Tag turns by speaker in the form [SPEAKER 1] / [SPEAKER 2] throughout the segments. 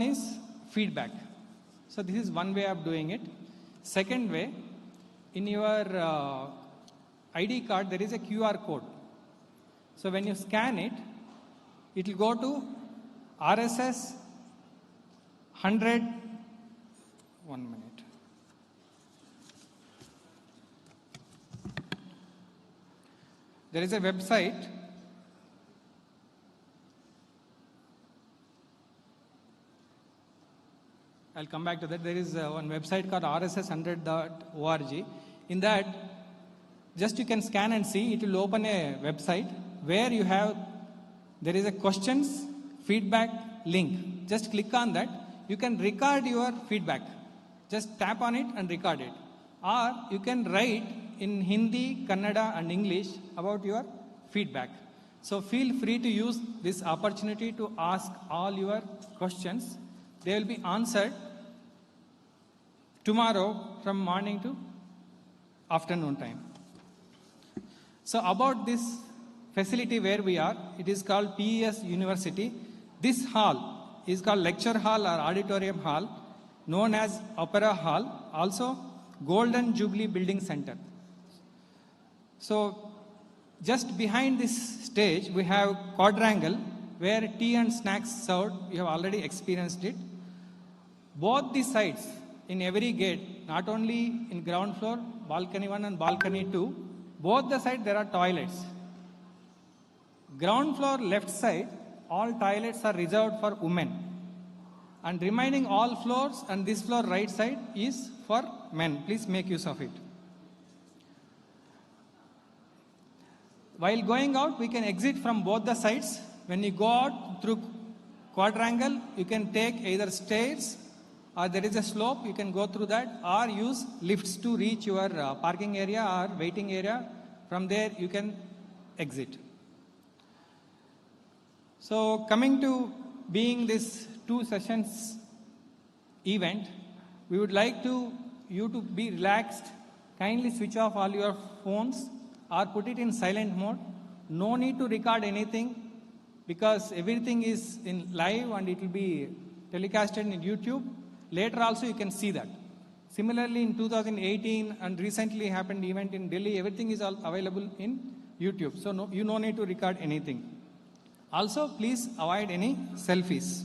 [SPEAKER 1] is feedback. So this is one way of doing it. Second way, in your ID card there is a QR code. So when you scan it, it will go to RSS 100. 1 minute. There is a website. I'll come back to that. There is one website called rss100.org. In that, just you can scan and see. It will open a website where you have, there is a questions feedback link. Just click on that. You can record your feedback. Just tap on it and record it. Or you can write in Hindi, Kannada and English about your feedback. So feel free to use this opportunity to ask all your questions. They will be answered tomorrow from morning to afternoon time. So about this facility where we are, it is called PES University. This hall is called Lecture Hall or Auditorium Hall, known as Opera Hall, also Golden Jubilee Building Center. So just behind this stage, we have quadrangle where tea and snacks served. You have already experienced it. Both the sides, in every gate, not only in ground floor, balcony 1 and balcony 2, both the sides there are toilets. Ground floor left side, all toilets are reserved for women. And remaining all floors and this floor right side is for men. Please make use of it. While going out, we can exit from both the sides. When you go out through quadrangle, you can take either stairs or there is a slope, you can go through that, or use lifts to reach your parking area or waiting area. From there, you can exit. So coming to being this 2 sessions event, we would like you to be relaxed. Kindly switch off all your phones or put it in silent mode. No need to record anything because everything is in live and it will be telecasted in YouTube. Later also you can see that. Similarly in 2018 and recently happened event in Delhi, everything is all available in YouTube. So you no need to record anything. Also please avoid any selfies.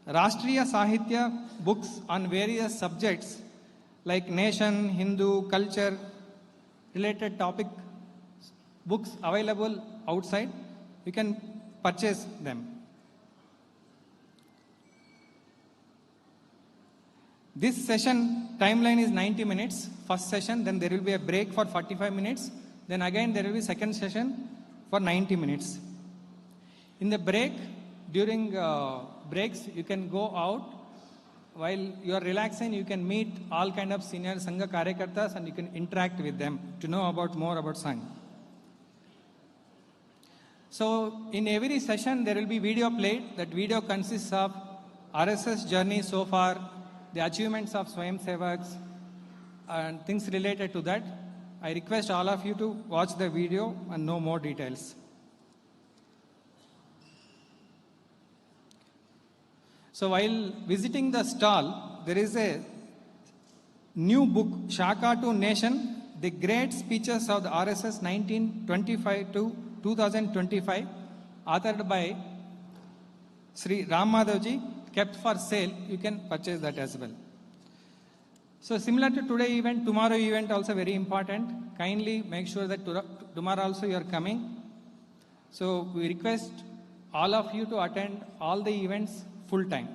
[SPEAKER 1] Rashtriya Sahitya books on various subjects like nation, Hindu, culture, related topic books available outside. You can purchase them. This session timeline is 90 minutes, first session, then there will be a break for 45 minutes, then again there will be second session for 90 minutes. In the break, during breaks, you can go out. While you are relaxing, you can meet all kind of senior Sangha Karyakartas and you can interact with them to know more about Sangh. So in every session, there will be video played. That video consists of RSS journey so far, the achievements of Swayam Sevaks, and things related to that. I request all of you to watch the video and know more details. So while visiting the stall, there is a new book, Shaka to Nation, The Great Speeches of the RSS 1925 to 2025, authored by Sri Ram Madhavji, kept for sale. You can purchase that as well. So similar to today event, tomorrow event also very important. Kindly make sure that tomorrow also you are coming. So we request all of you to attend all the events full time.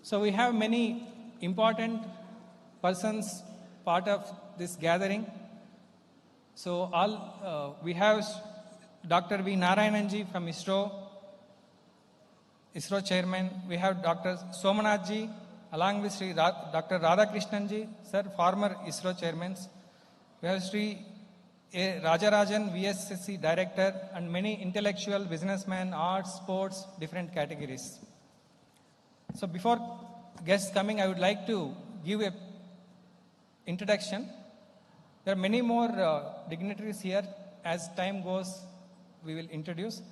[SPEAKER 1] So we have many important persons part of this gathering. So we have Dr. V. Narayananji from ISRO chairman. We have Dr. Somanathji along with Sri Dr. Radhakrishnanji, sir, former ISRO chairman. We have Sri Rajarajan, VSSC director, and many intellectual, businessmen, arts, sports, different categories. So before guests coming, I would like to give a introduction. There are many more dignitaries here. As time goes, we will introduce.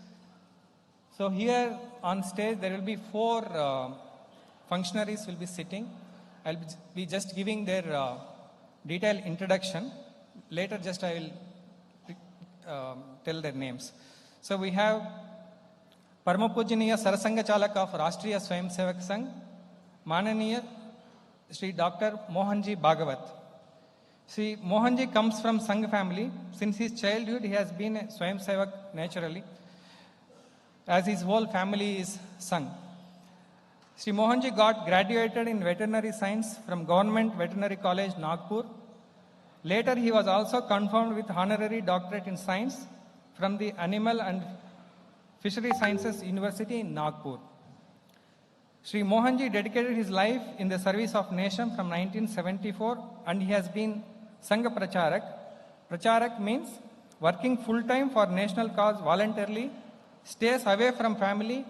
[SPEAKER 1] So here on stage there will be four functionaries will be sitting. I'll be just giving their detailed introduction. Later just I will tell their names. So we have Parmapujaniya Sarasanga Chalak of Rashtriya Swayam Sevak Sangh, Mananiya Sri Dr. Mohanji Bhagavat. Sri Mohanji comes from Sangh family. Since his childhood he has been a Swayam Sevak naturally, as his whole family is Sangh. Sri Mohanji got graduated in veterinary science from Government Veterinary College, Nagpur. Later he was also confirmed with honorary doctorate in science from the Animal and Fishery Sciences University in Nagpur. Sri Mohanji dedicated his life in the service of nation from 1974 and he has been Sangha Pracharak. Pracharak means working full-time for national cause voluntarily, stays away from family,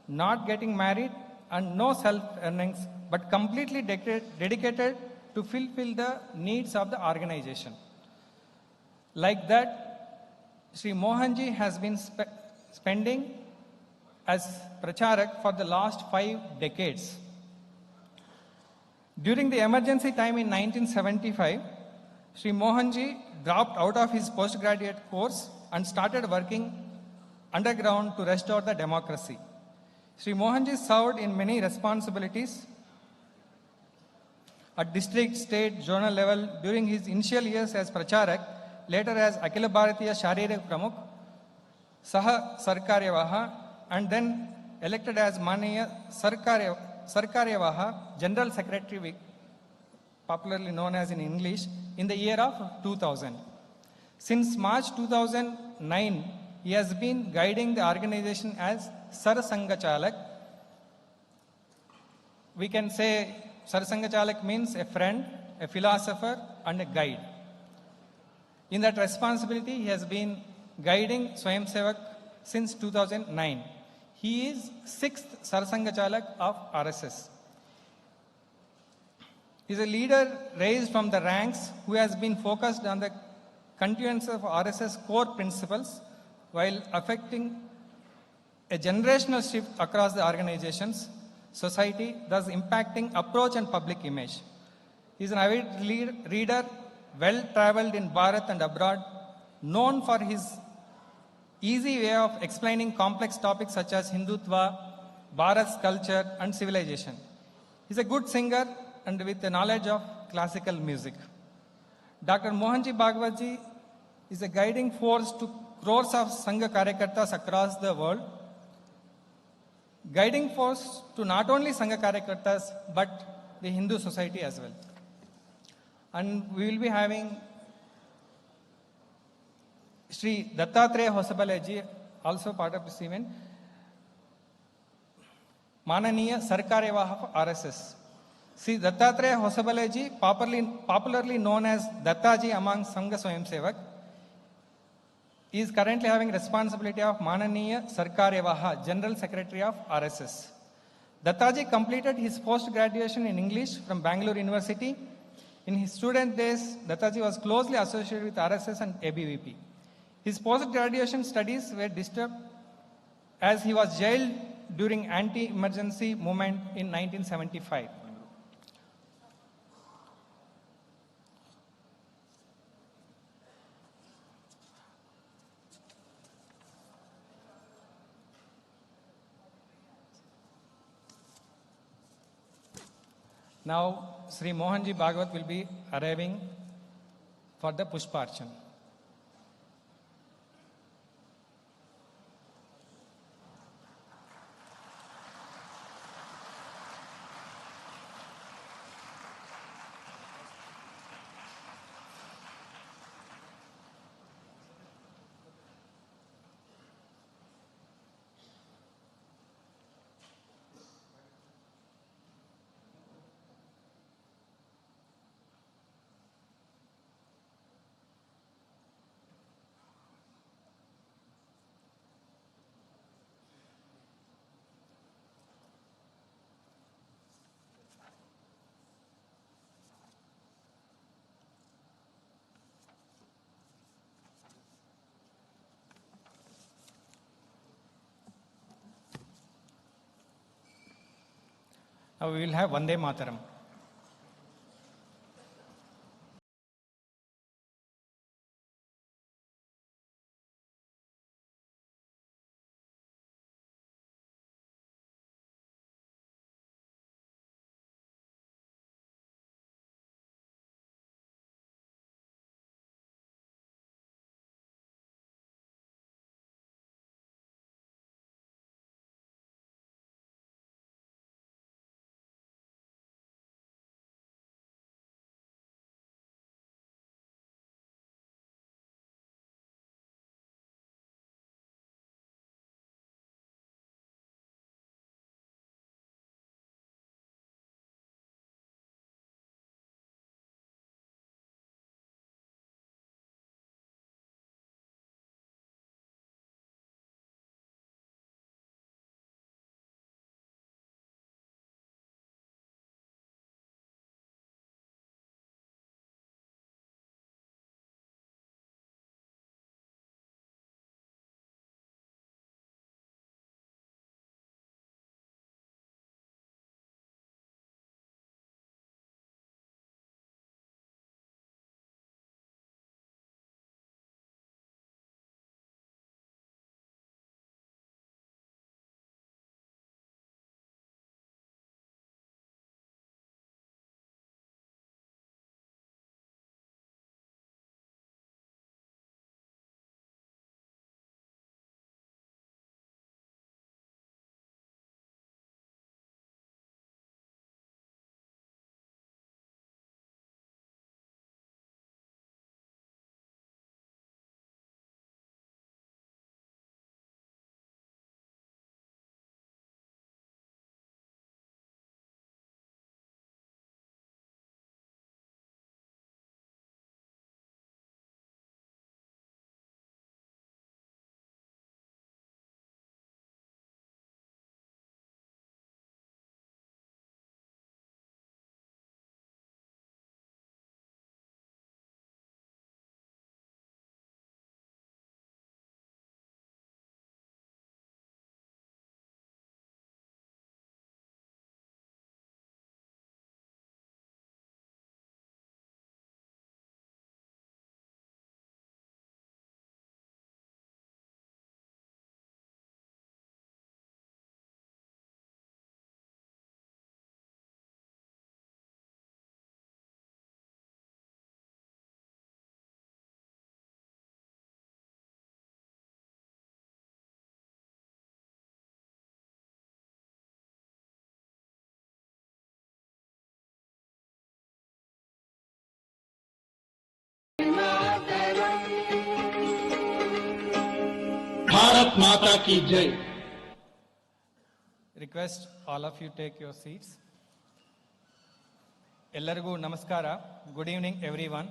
[SPEAKER 1] not getting married and no self-earnings, but completely dedicated to fulfill the needs of the organization. Like that, Sri Mohanji has been spending as Pracharak for the last 5 decades. During the emergency time in 1975, Sri Mohanji dropped out of his postgraduate course and started working underground to restore the democracy. Sri Mohanji served in many responsibilities at district, state, zonal level during his initial years as Pracharak, later as Akhila Bharatiya Sharirik Pramukh, Saha Sarkaryawaha, and then elected as Maniya Sarkaryawaha, General Secretary, popularly known as in English, in the year of 2000. Since March 2009, he has been guiding the organization as Sarasanga Chalak. We can say Sarasanga Chalak means a friend, a philosopher, and a guide. In that responsibility, he has been guiding Swayam Sevak since 2009. He is 6th Sarasanga Chalak of RSS. He is a leader raised from the ranks who has been focused on the continuance of RSS core principles while affecting a generational shift across the organizations, society, thus impacting approach and public image. He is an avid reader, well-traveled in Bharat and abroad, known for his easy way of explaining complex topics such as Hindutva, Bharat's culture and civilization. He is a good singer and with a knowledge of classical music. Dr. Mohanji Bhagavatji is a guiding force to crores of Sangha Karyakartas across the world, guiding force to not only Sangha Karyakartas but the Hindu society as well. And we will be having Sri Dattatreya Hosabaleji, also part of this event, Mananiya Sarkaryawaha of RSS. Sri Dattatreya Hosabaleji, popularly known as Dattaji among Sangha Swayam Sevak, is currently having responsibility of Mananiya Sarkaryawaha, General Secretary of RSS. Dattaji completed his post-graduation in English from Bangalore University. In his student days, Dattaji was closely associated with RSS and ABVP. His post-graduation studies were disturbed as he was jailed during anti-emergency movement in 1975. Now, Sri Mohanji Bhagavat will be arriving for the Pushparchan. Now we will have Vande Mataram.
[SPEAKER 2] Bharat माता की जय.
[SPEAKER 1] Request all of you take your seats. Ellargu namaskara. Good evening, everyone.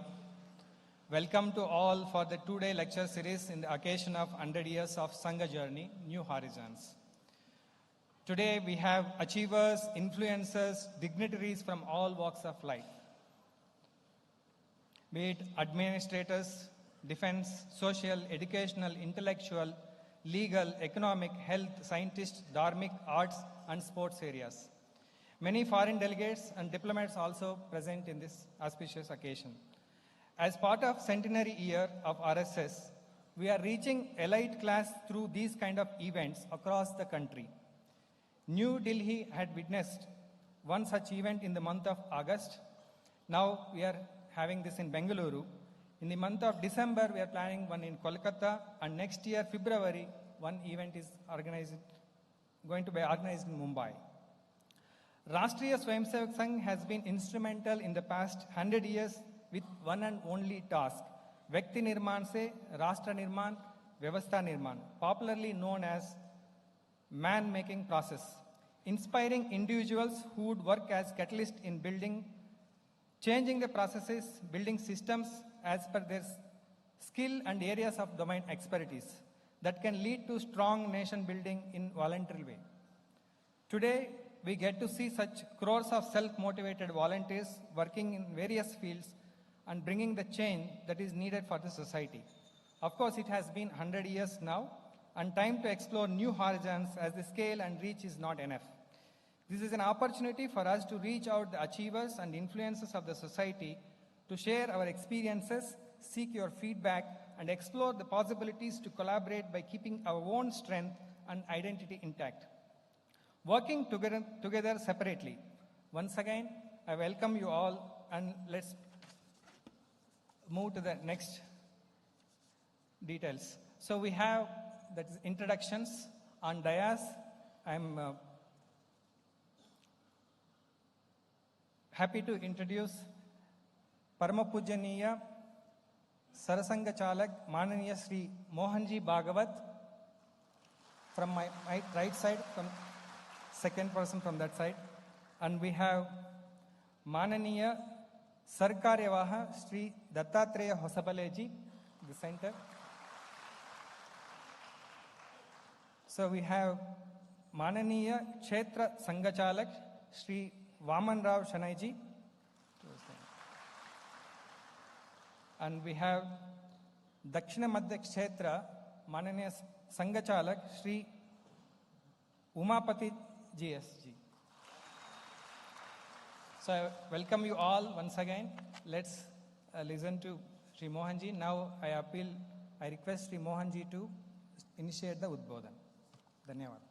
[SPEAKER 1] Welcome to all for the two-day lecture series in the occasion of 100 years of Sangh journey, New Horizons. Today we have achievers, influencers, dignitaries from all walks of life. Be it administrators, defense, social, educational, intellectual, legal, economic, health, scientists, dharmic, arts, and sports areas. Many foreign delegates and diplomats also present in this auspicious occasion. As part of centenary year of RSS, we are reaching elite class through these kind of events across the country. New Delhi had witnessed one such event in the month of August. Now we are having this in Bengaluru. In the month of December, we are planning one in Kolkata, and next year, February, one event is going to be organized in Mumbai. Rashtriya Swayamsevak Sangh has been instrumental in the past 100 years with one and only task, Vyakti Nirman se Rashtra Nirman, Vyavastha Nirman, popularly known as man-making process, inspiring individuals who would work as catalysts in changing the processes, building systems as per their skill and areas of domain expertise that can lead to strong nation building in voluntary way. Today, we get to see such crores of self-motivated volunteers working in various fields and bringing the change that is needed for the society. Of course, it has been 100 years now, and time to explore new horizons as the scale and reach is not enough. This is an opportunity for us to reach out the achievers and influencers of the society to share our experiences, seek your feedback, and explore the possibilities to collaborate by keeping our own strength and identity intact. Working together separately. Once again, I welcome you all, and let's move to the next details. So we have that is introductions on dais. I'm happy to introduce Paramapujaniya Sarasanga Chalak Mananiya Sri Mohanji Bhagavat from my right side, from second person from that side. And we have Mananiya Sarkaryawaha Sri Dattatreya Hosapaleji, the center. So we have Mananiya Kshetra Sangachalak Sri Vaman Rao Shanaiji. And we have Dakshina Madhya Kshetra Mananiya Sangachalak Sri Umapati GSG. So I welcome you all once again. Let's listen to Sri Mohanji. Now I request Sri Mohanji to initiate the Udbodhan. Dhanyavad.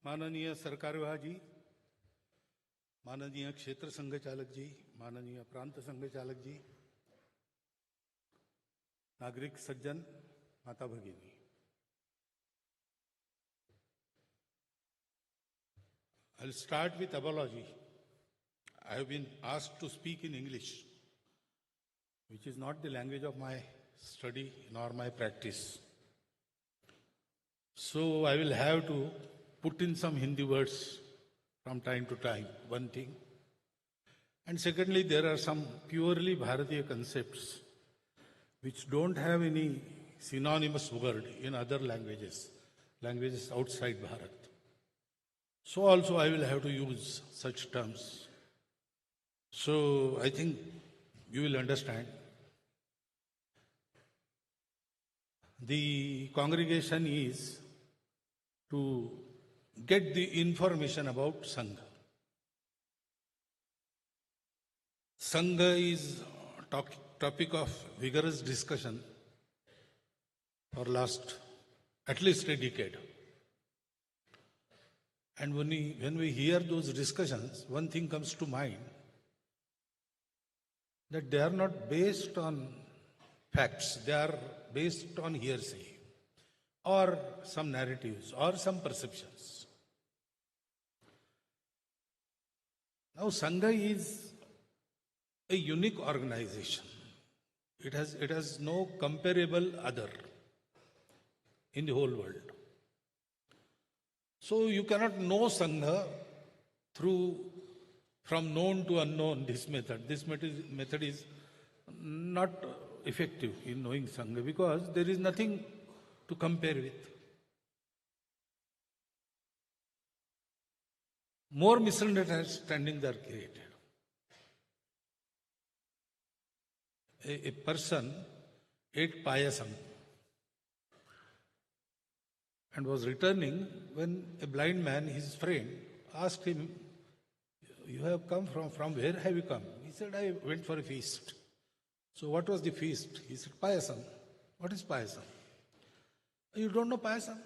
[SPEAKER 3] माननीय सरकारवाह जी, माननीय क्षेत्र संघ चालक जी, माननीय प्रांत संघ चालक जी, नागरिक सज्जन, माता भगिनी, I'll start with apology. I have been asked to speak in English, which is not the language of my study nor my practice. So I will have to put in some Hindi words from time to time, one thing. And secondly, there are some purely Bharatiya concepts which don't have any synonymous word in other languages outside Bharat. So also I will have to use such terms. So I think you will understand. The congregation is to get the information about Sangha. Sangha is a topic of vigorous discussion for last at least a decade. And when we hear those discussions, one thing comes to mind, that they are not based on facts, they are based on hearsay or some narratives or some perceptions. Now Sangha is a unique organization. It has no comparable other in the whole world. So you cannot know Sangha from known to unknown, this method. This method is not effective in knowing Sangha because there is nothing to compare with. More misunderstandings are created. A person ate payasam and was returning when a blind man, his friend, asked him, "You have come from where have you come?" He said, "I went for a feast." So what was the feast? He said, "Payasam." What is payasam? You don't know payasam?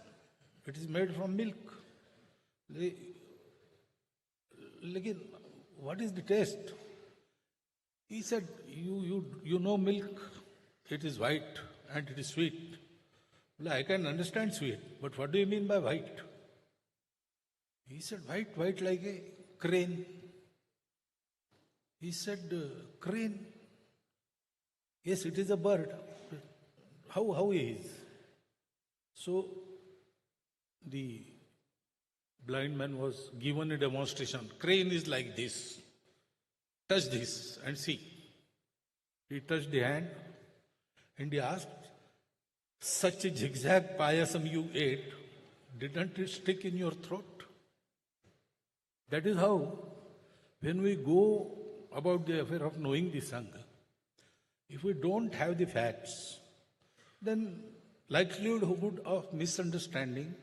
[SPEAKER 3] It is made from milk. What is the taste? He said, you know milk, it is white and it is sweet. I can understand sweet, but what do you mean by white? He said, white like a crane. He said, crane? Yes, it is a bird. How is? So the blind man was given a demonstration. Crane is like this. Touch this and see. He touched the hand and he asked, "Such a zigzag payasam you ate, didn't it stick in your throat?" That is how, when we go about the affair of knowing the Sangh, if we don't have the facts, then likelihood of misunderstanding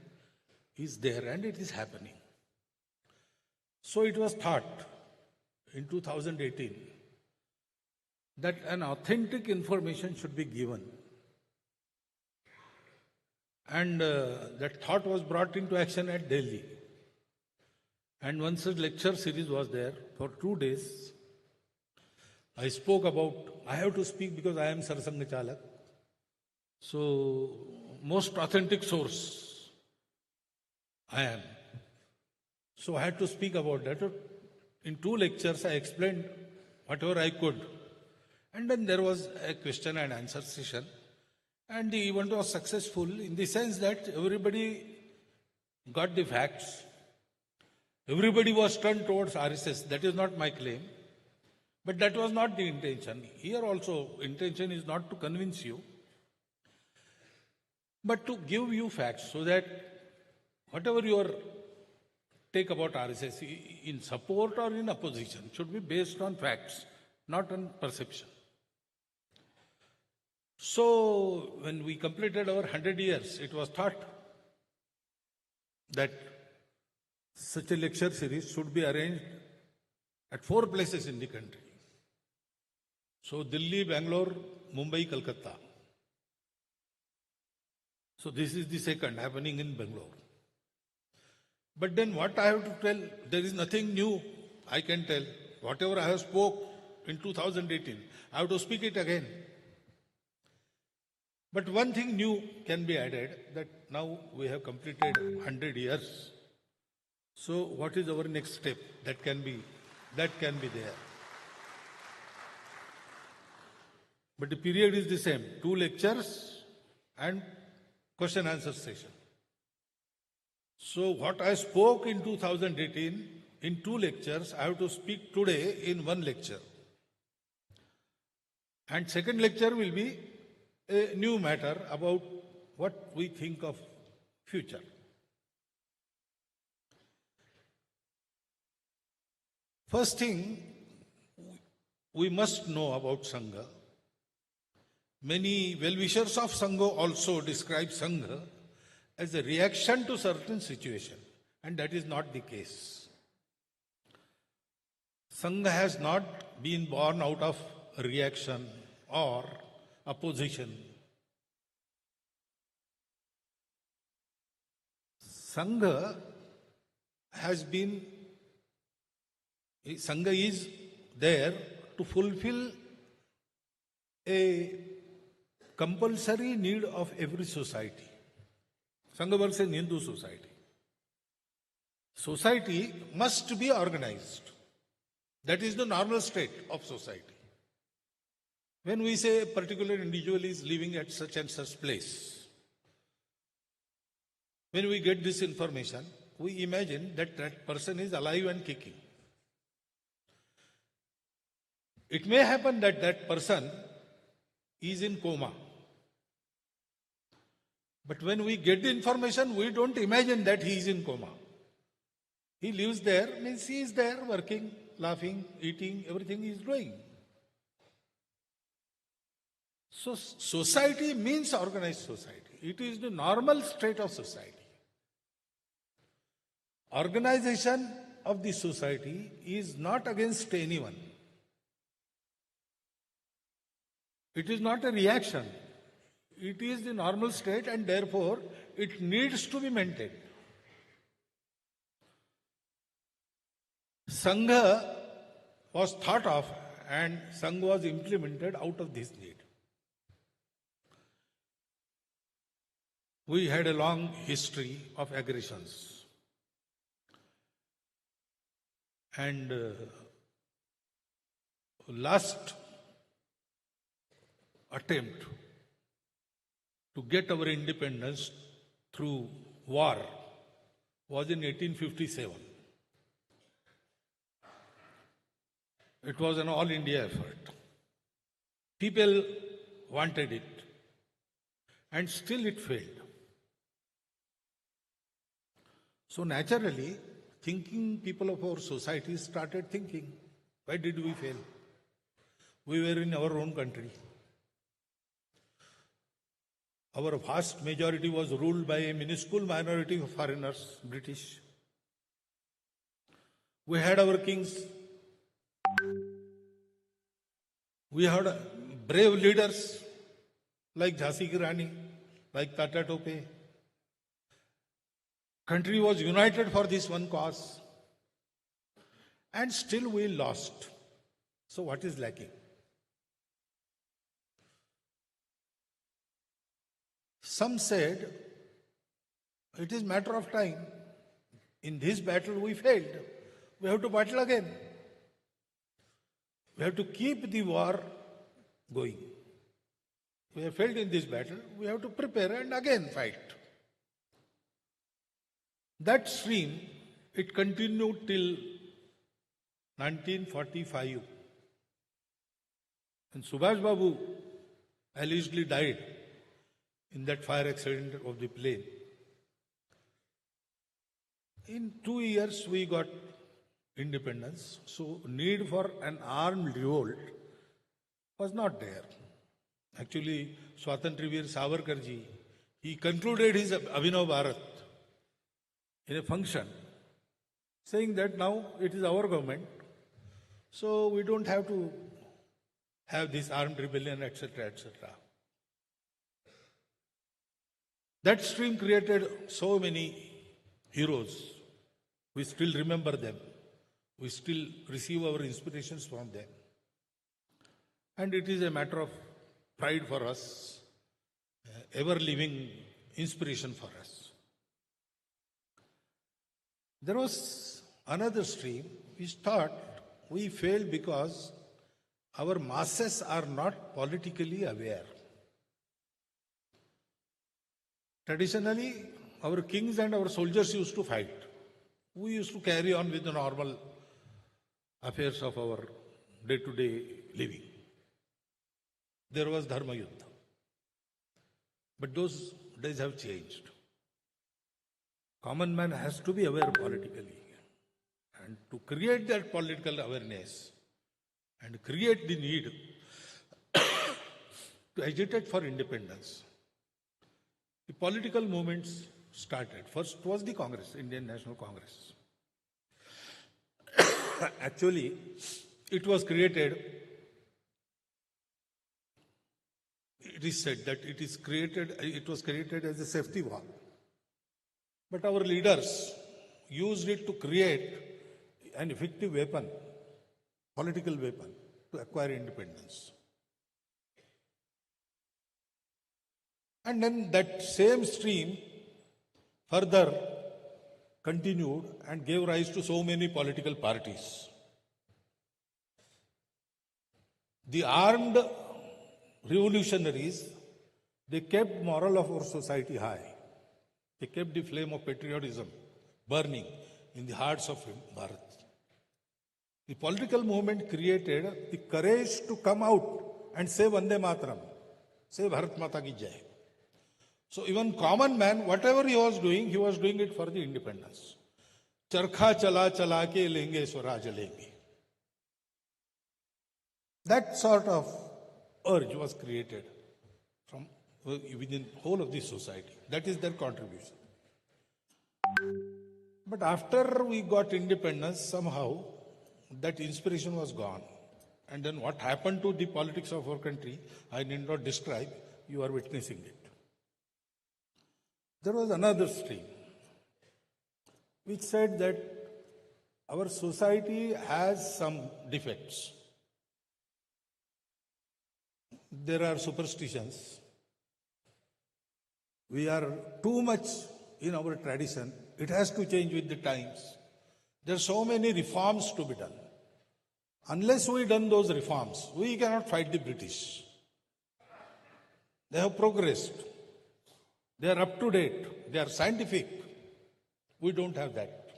[SPEAKER 3] is there and it is happening. So it was thought in 2018 that an authentic information should be given. And that thought was brought into action at Delhi. And one such lecture series was there for 2 days. I spoke about, I have to speak because I am Sarsangh Chalak. So, most authentic source I am. So I had to speak about that. In 2 lectures, I explained whatever I could. And then there was a question and answer session. And the event was successful in the sense that everybody got the facts. Everybody was turned towards RSS. That is not my claim. But that was not the intention. Here also, intention is not to convince you, but to give you facts so that whatever your take about RSS in support or in opposition should be based on facts, not on perception. So, when we completed our 100 years, it was thought that such a lecture series should be arranged at 4 places in the country. So, Delhi, Bangalore, Mumbai, Kolkata. So, this is the second happening in Bangalore. But then what I have to tell, there is nothing new I can tell. Whatever I have spoke in 2018, I have to speak it again. But one thing new can be added, that now we have completed 100 years. So what is our next step? That can be there. But the period is the same, 2 lectures and question answer session. So what I spoke in 2018 in 2 lectures, I have to speak today in 1 lecture. And second lecture will be a new matter about what we think of future. First thing, we must know about Sangha. Many well-wishers of Sangha also describe Sangha as a reaction to certain situation, and that is not the case. Sangha has not been born out of reaction or opposition. Sangha is there to fulfill a compulsory need of every society. Sangha works in Hindu society. Society must be organized. That is the normal state of society. When we say a particular individual is living at such and such place, when we get this information, we imagine that that person is alive and kicking. It may happen that that person is in coma. But when we get the information, we don't imagine that he is in coma. He lives there, means he is there working, laughing, eating, everything he is doing. So society means organized society. It is the normal state of society. Organization of the society is not against anyone. It is not a reaction. It is the normal state and therefore it needs to be maintained. Sangha was thought of and Sangha was implemented out of this need. We had a long history of aggressions. And last attempt to get our independence through war was in 1857. It was an all-India effort. People wanted it, and still it failed. So naturally, thinking people of our society started thinking, why did we fail? We were in our own country. Our vast majority was ruled by a minuscule minority of foreigners, British. We had our kings. We had brave leaders like Jhansi ki Rani, like Tata Tope. Country was united for this one cause. And still we lost. So what is lacking? Some said, it is matter of time. In this battle we failed. We have to battle again. We have to keep the war going. We have failed in this battle. We have to prepare and again fight. That stream, it continued till 1945. And Subhash Babu allegedly died in that fire accident of the plane. In 2 years, we got independence. So need for an armed revolt was not there. Actually, Swatantrya Savarkarji, he concluded his Abhinav Bharat in a function, saying that now it is our government, so we don't have to have this armed rebellion, etc., etc. That stream created so many heroes. We still remember them. We still receive our inspirations from them. And it is a matter of pride for us, ever living inspiration for us. There was another stream which thought we failed because our masses are not politically aware. Traditionally, our kings and our soldiers used to fight. We used to carry on with the normal affairs of our day-to-day living. There was Dharma Yuddha. But those days have changed. Common man has to be aware politically. And to create that political awareness and create the need to agitate for independence, the political movements started. First was the Congress, Indian National Congress. Actually, it was created, it is said that it was created as a safety valve. But our leaders used it to create an effective weapon, political weapon, to acquire independence. And then that same stream further continued and gave rise to so many political parties. The armed revolutionaries, they kept moral of our society high. They kept the flame of patriotism burning in the hearts of Bharat. The political movement created the courage to come out and say Vande Mataram, say Bharat Mata Ki Jai. So even common man, whatever he was doing it for the independence. Charkha chala chala ke lenge swaraj lenge. That sort of urge was created from within whole of the society. That is their contribution. But after we got independence, somehow that inspiration was gone. And then what happened to the politics of our country, I need not describe, you are witnessing it. There was another stream which said that our society has some defects. There are superstitions. We are too much in our tradition. It has to change with the times. There are so many reforms to be done. Unless we done those reforms, we cannot fight the British. They have progressed. They are up to date. They are scientific. We don't have that.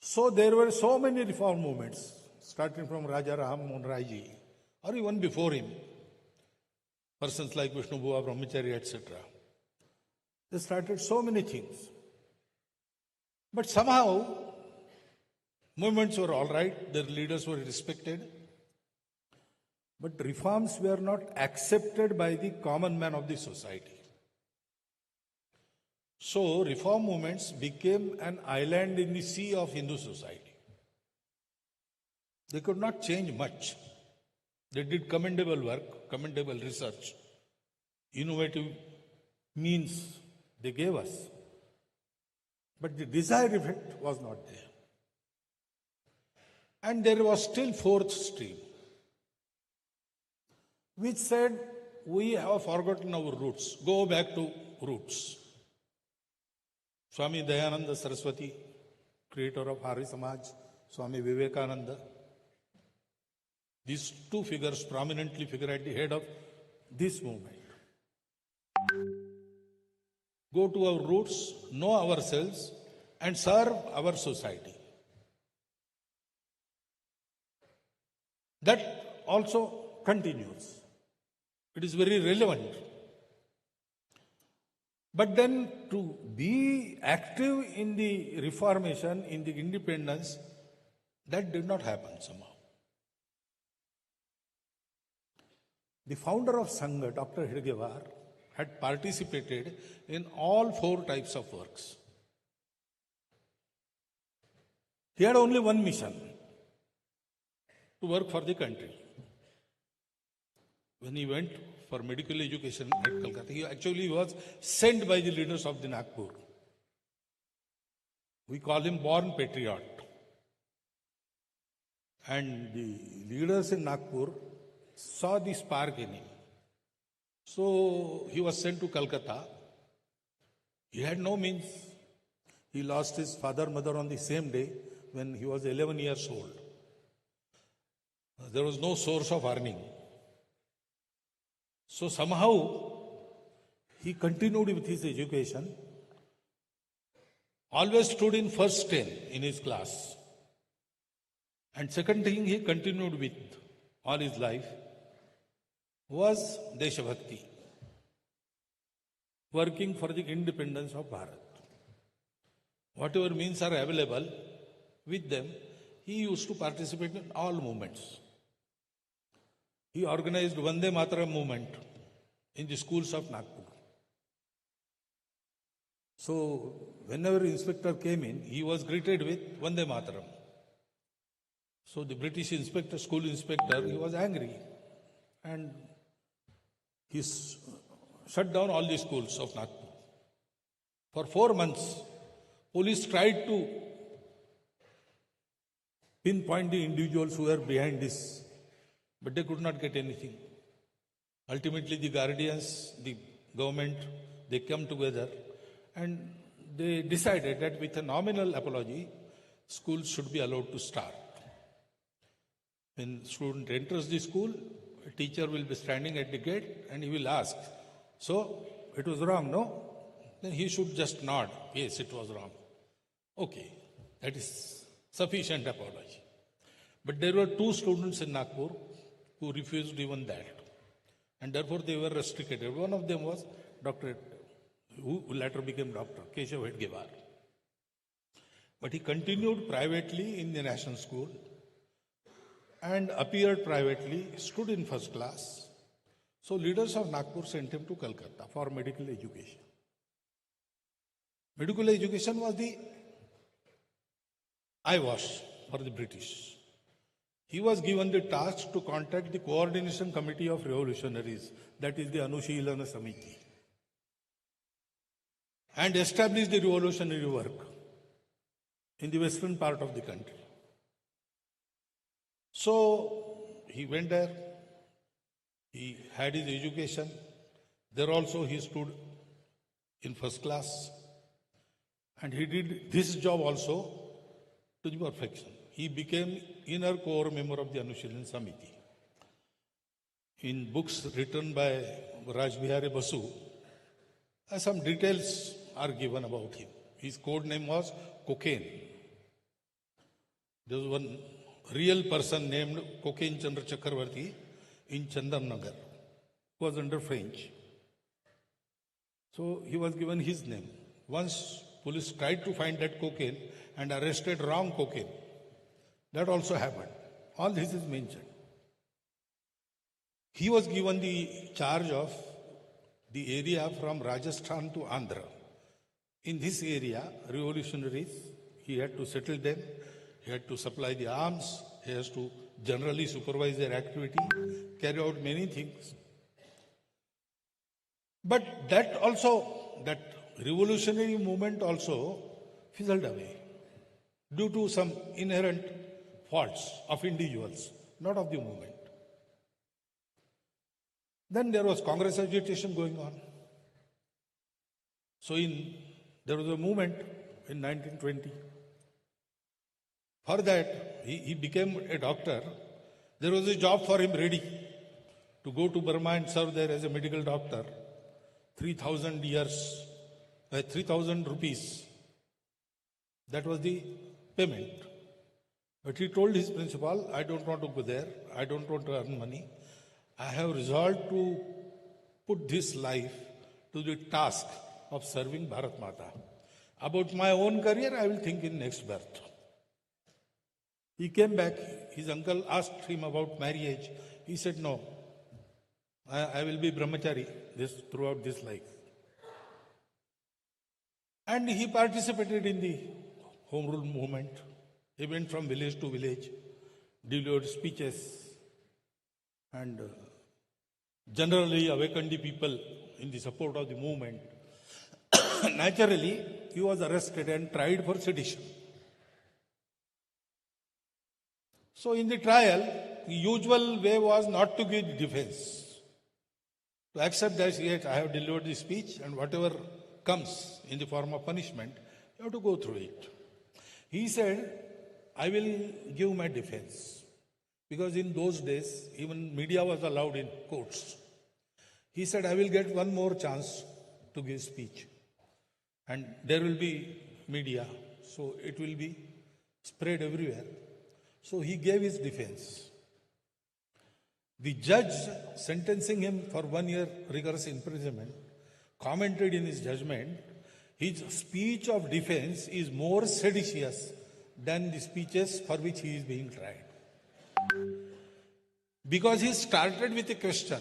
[SPEAKER 3] So there were so many reform movements, starting from Raja Ram Mohan Rai ji, or even before him, persons like Vishnu Bua, Brahmachari, etc. They started so many things. But somehow Movements were all right, their leaders were respected, but reforms were not accepted by the common man of the society. So, reform movements became an island in the sea of Hindu society. They could not change much. They did commendable work, commendable research, innovative means they gave us. But the desired effect was not there. And there was still fourth stream, which said, we have forgotten our roots, go back to roots. Swami Dayananda Saraswati, creator of Arya Samaj, Swami Vivekananda, these two figures prominently figure at the head of this movement. Go to our roots, know ourselves, and serve our society. That also continues. It is very relevant. But then to be active in the reformation, in the independence, that did not happen somehow. The founder of Sangh, Dr. Hedgewar, had participated in all four types of works. He had only one mission, to work for the country. When he went for medical education at Calcutta, he actually was sent by the leaders of the Nagpur. We call him born patriot. And the leaders in Nagpur saw the spark in him. So he was sent to Calcutta. He had no means. He lost his father, mother on the same day when he was 11 years old. There was no source of earning. So somehow he continued with his education, always stood in first 10 in his class. And second thing he continued with all his life was Deshabhakti, working for the independence of Bharat. Whatever means are available with them, he used to participate in all movements. He organized Vande Mataram movement in the schools of Nagpur. So whenever inspector came in, he was greeted with Vande Mataram. So the British inspector, school inspector, he was angry and he shut down all the schools of Nagpur. For 4 months, police tried to pinpoint the individuals who were behind this, but they could not get anything. Ultimately, the guardians, the government, they come together and they decided that with a nominal apology, schools should be allowed to start. When student enters the school, a teacher will be standing at the gate and he will ask, so it was wrong, no? Then he should just nod, yes, it was wrong. Okay, that is sufficient apology. But there were 2 students in Nagpur who refused even that. And therefore they were restricted. One of them was Dr. who later became Dr. Keshav Hedgewar. But he continued privately in the national school and appeared privately, stood in first class. So leaders of Nagpur sent him to Calcutta for medical education. Medical education was the eyewash for the British. He was given the task to contact the Coordination Committee of Revolutionaries, that is the Anushilana Samiti, and establish the revolutionary work in the western part of the country. So he went there, he had his education. There also he stood in first class, and he did this job also to the perfection. He became inner core member of the Anushilana Samiti. In books written by Raj Bihari Basu, some details are given about him. His code name was Cocaine. There was one real person named Cocaine Chandra Chakravarti in Chandannagar, who was under French. So he was given his name. Once police tried to find that cocaine and arrested wrong cocaine. That also happened. All this is mentioned. He was given the charge of the area from Rajasthan to Andhra. In this area, revolutionaries, he had to settle them, he had to supply the arms, he has to generally supervise their activity, carry out many things. But that revolutionary movement also fizzled away due to some inherent faults of individuals, not of the movement. Then there was Congress agitation going on. So there was a movement in 1920. For that, he became a doctor. There was a job for him ready to go to Burma and serve there as a medical doctor. 3,000 rupees. That was the payment. But he told his principal, I don't want to go there. I don't want to earn money. I have resolved to put this life to the task of serving Bharat Mata. About my own career, I will think in next birth. He came back. His uncle asked him about marriage. He said, no, I will be brahmachari throughout this life. And he participated in the Home Rule movement. He went from village to village, delivered speeches, and generally awakened the people in the support of the movement. Naturally, he was arrested and tried for sedition. So in the trial, the usual way was not to give defense. To accept that, yes, I have delivered the speech and whatever comes in the form of punishment, you have to go through it. He said, I will give my defense. Because in those days, even media was allowed in courts. He said, I will get one more chance to give speech. And there will be media, so it will be spread everywhere. So he gave his defense. The judge sentencing him for 1 year rigorous imprisonment commented in his judgment, his speech of defense is more seditious than the speeches for which he is being tried. Because he started with a question,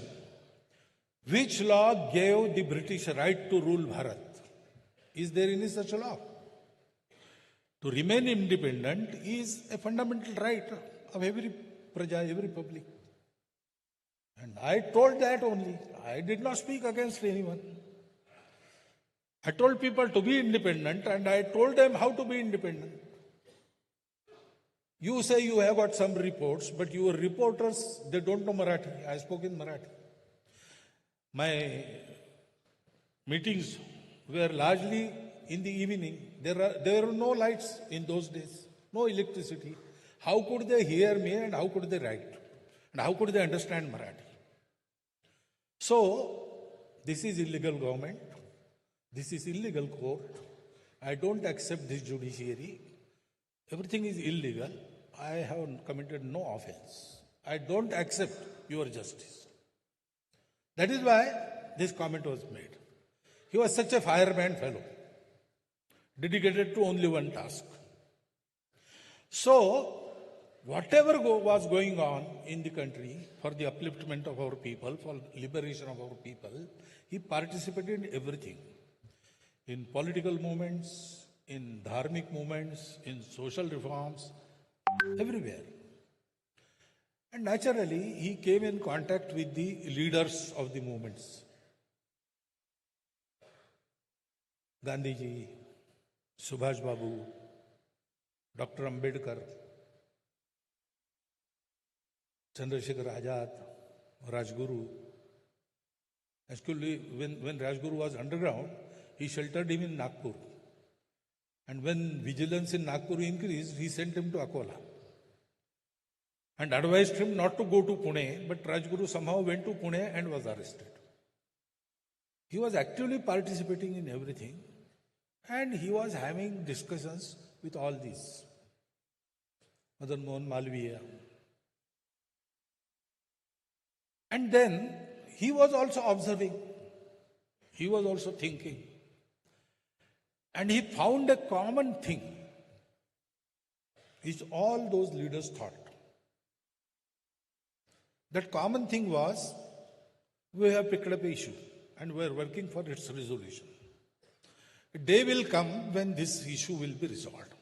[SPEAKER 3] which law gave the British right to rule Bharat? Is there any such law? To remain independent is a fundamental right of every praja, every public. And I told that only. I did not speak against anyone. I told people to be independent and I told them how to be independent. You say you have got some reports, but your reporters, they don't know Marathi. I spoke in Marathi. My meetings were largely in the evening. There were no lights in those days, no electricity. How could they hear me and how could they write? And how could they understand Marathi? So, this is illegal government. This is illegal court. I don't accept this judiciary. Everything is illegal. I have committed no offense. I don't accept your justice. That is why this comment was made. He was such a fireman fellow, dedicated to only one task. So, whatever was going on in the country for the upliftment of our people, for liberation of our people, he participated in everything. In political movements, in dharmic movements, in social reforms, everywhere. And naturally, he came in contact with the leaders of the movements. Gandhiji, Subhash Babu, Dr. Ambedkar, Chandrasekhar Azad, Rajguru. Actually, when Rajguru was underground, he sheltered him in Nagpur. And when vigilance in Nagpur increased, he sent him to Akola. And advised him not to go to Pune, but Rajguru somehow went to Pune and was arrested. He was actively participating in everything. And he was having discussions with all these. Madan Mohan Malviya. And then he was also observing. He was also thinking. And he found a common thing which all those leaders thought. That common thing was, we have picked up an issue and we are working for its resolution. A day will come when this issue will be resolved.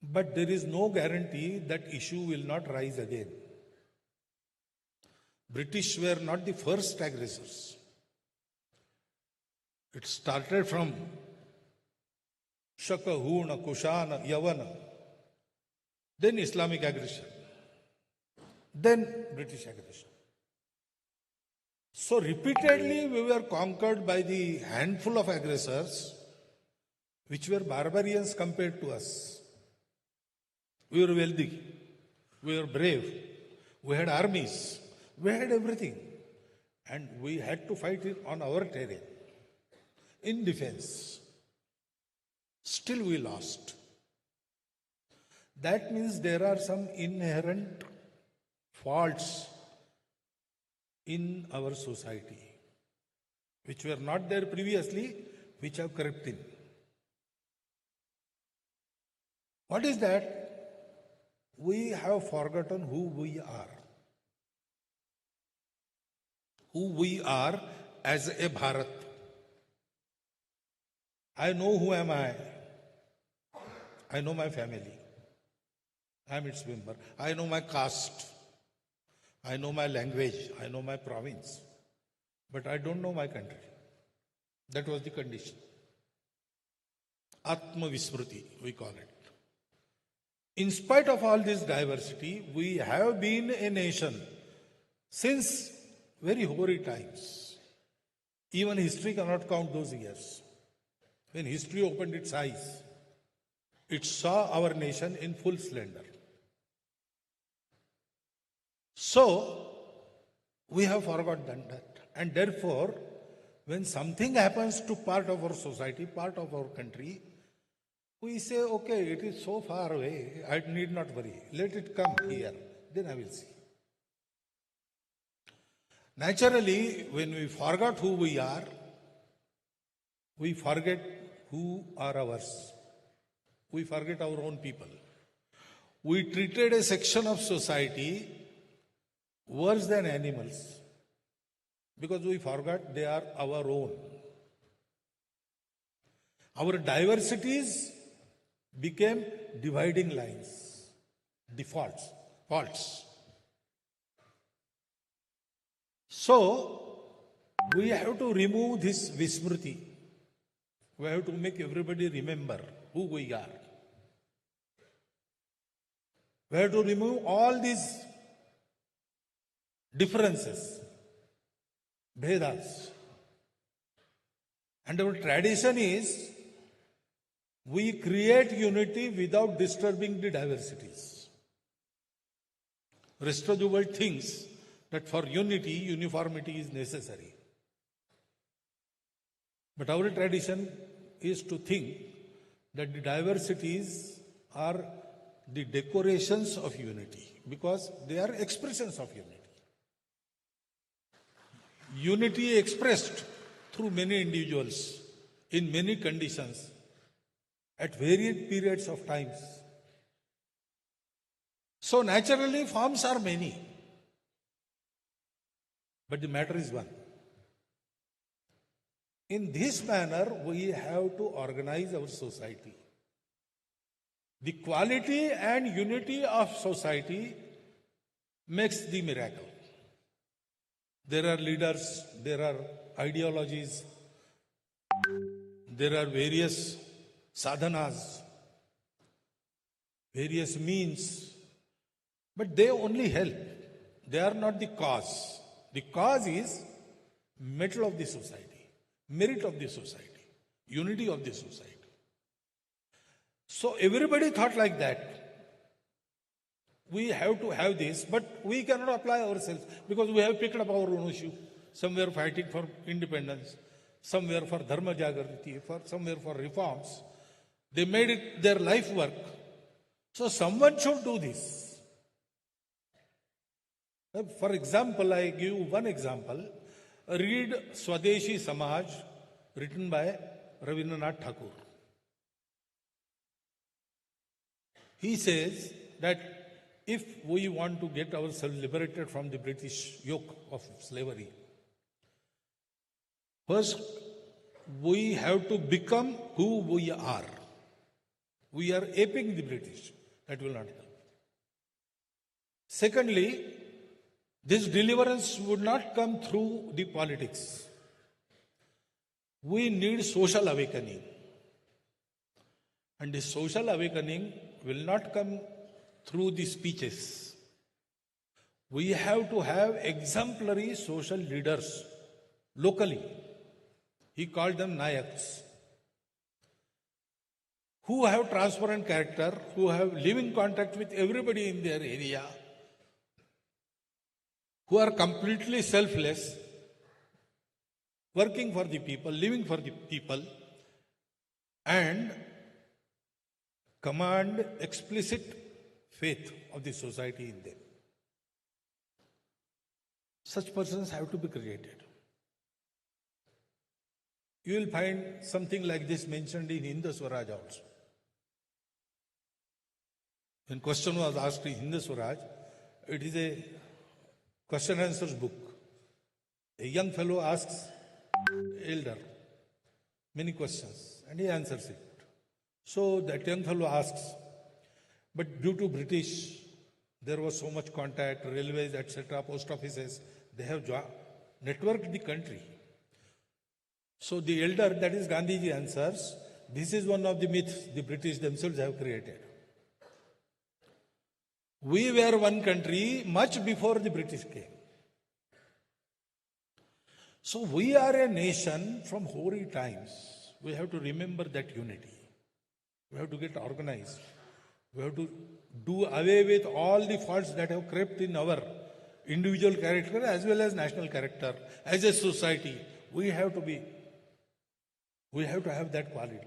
[SPEAKER 3] But there is no guarantee that issue will not rise again. British were not the first aggressors. It started from Shaka, Huna, Kushana, Yavana, then Islamic aggression, then British aggression. So repeatedly we were conquered by the handful of aggressors which were barbarians compared to us. We were wealthy, we were brave, we had armies, we had everything, and we had to fight it on our terrain, in defense. Still we lost. That means there are some inherent faults in our society, which were not there previously, which have crept in. What is that? We have forgotten who we are. Who we are as a Bharat. I know who am I. I know my family. I am its member. I know my caste. I know my language. I know my province. But I don't know my country. That was the condition. Atma Vismruti, we call it. In spite of all this diversity, we have been a nation since very hoary times. Even history cannot count those years. When history opened its eyes, it saw our nation in full splendor. So, we have forgotten that. And therefore, when something happens to part of our society, part of our country, we say, okay, it is so far away, I need not worry. Let it come here, then I will see. Naturally, when we forgot who we are, we forget who are ours. We forget our own people. We treated a section of society worse than animals because we forgot they are our own. Our diversities became dividing lines, defaults, faults. So, we have to remove this Vismruti. We have to make everybody remember who we are. We have to remove all these differences, Bhedas. And our tradition is we create unity without disturbing the diversities. Rest of the world thinks that for unity, uniformity is necessary. But our tradition is to think that the diversities are the decorations of unity because they are expressions of unity. Unity expressed through many individuals in many conditions at varied periods of times. So naturally forms are many. But the matter is one. In this manner, we have to organize our society. The quality and unity of society makes the miracle. There are leaders, there are ideologies, there are various sadhanas, various means, but they only help. They are not the cause. The cause is metal of the society, merit of the society, unity of the society. So everybody thought like that. We have to have this, but we cannot apply ourselves because we have picked up our own issue. Some were fighting for independence, some were for dharma jagrati, some were for reforms. They made it their life work. So someone should do this. For example, I give one example. Read Swadeshi Samaj, written by Rabindranath Tagore. He says that if we want to get ourselves liberated from the British yoke of slavery, first we have to become who we are. We are aping the British. That will not help. Secondly, this deliverance would not come through the politics. We need social awakening. And this social awakening will not come through the speeches. We have to have exemplary social leaders locally. He called them Nayaks, who have transparent character, who have living contact with everybody in their area, who are completely selfless, working for the people, living for the people, and command explicit faith of the society in them. Such persons have to be created. You will find something like this mentioned in Hindu Swaraj also. When question was asked in Hindu Swaraj, it is a question answers book. A young fellow asks elder many questions and he answers it. So that young fellow asks, but due to British, there was so much contact, railways, etc., post offices, they have networked the country. So the elder, that is Gandhiji, answers, this is one of the myths the British themselves have created. We were one country much before the British came. So we are a nation from hoary times. We have to remember that unity. We have to get organized. We have to do away with all the faults that have crept in our individual character as well as national character. As a society, we have to have that quality.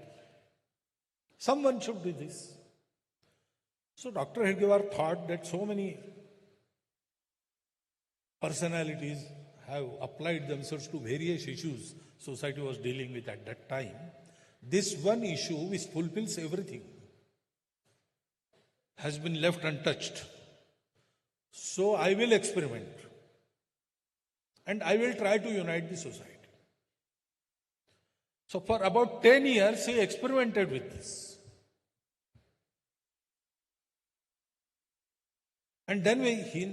[SPEAKER 3] Someone should do this. So Dr. Hedgewar thought that so many personalities have applied themselves to various issues society was dealing with at that time. This one issue which fulfills everything has been left untouched. So I will experiment and I will try to unite the society. So for about 10 years he experimented with this. And then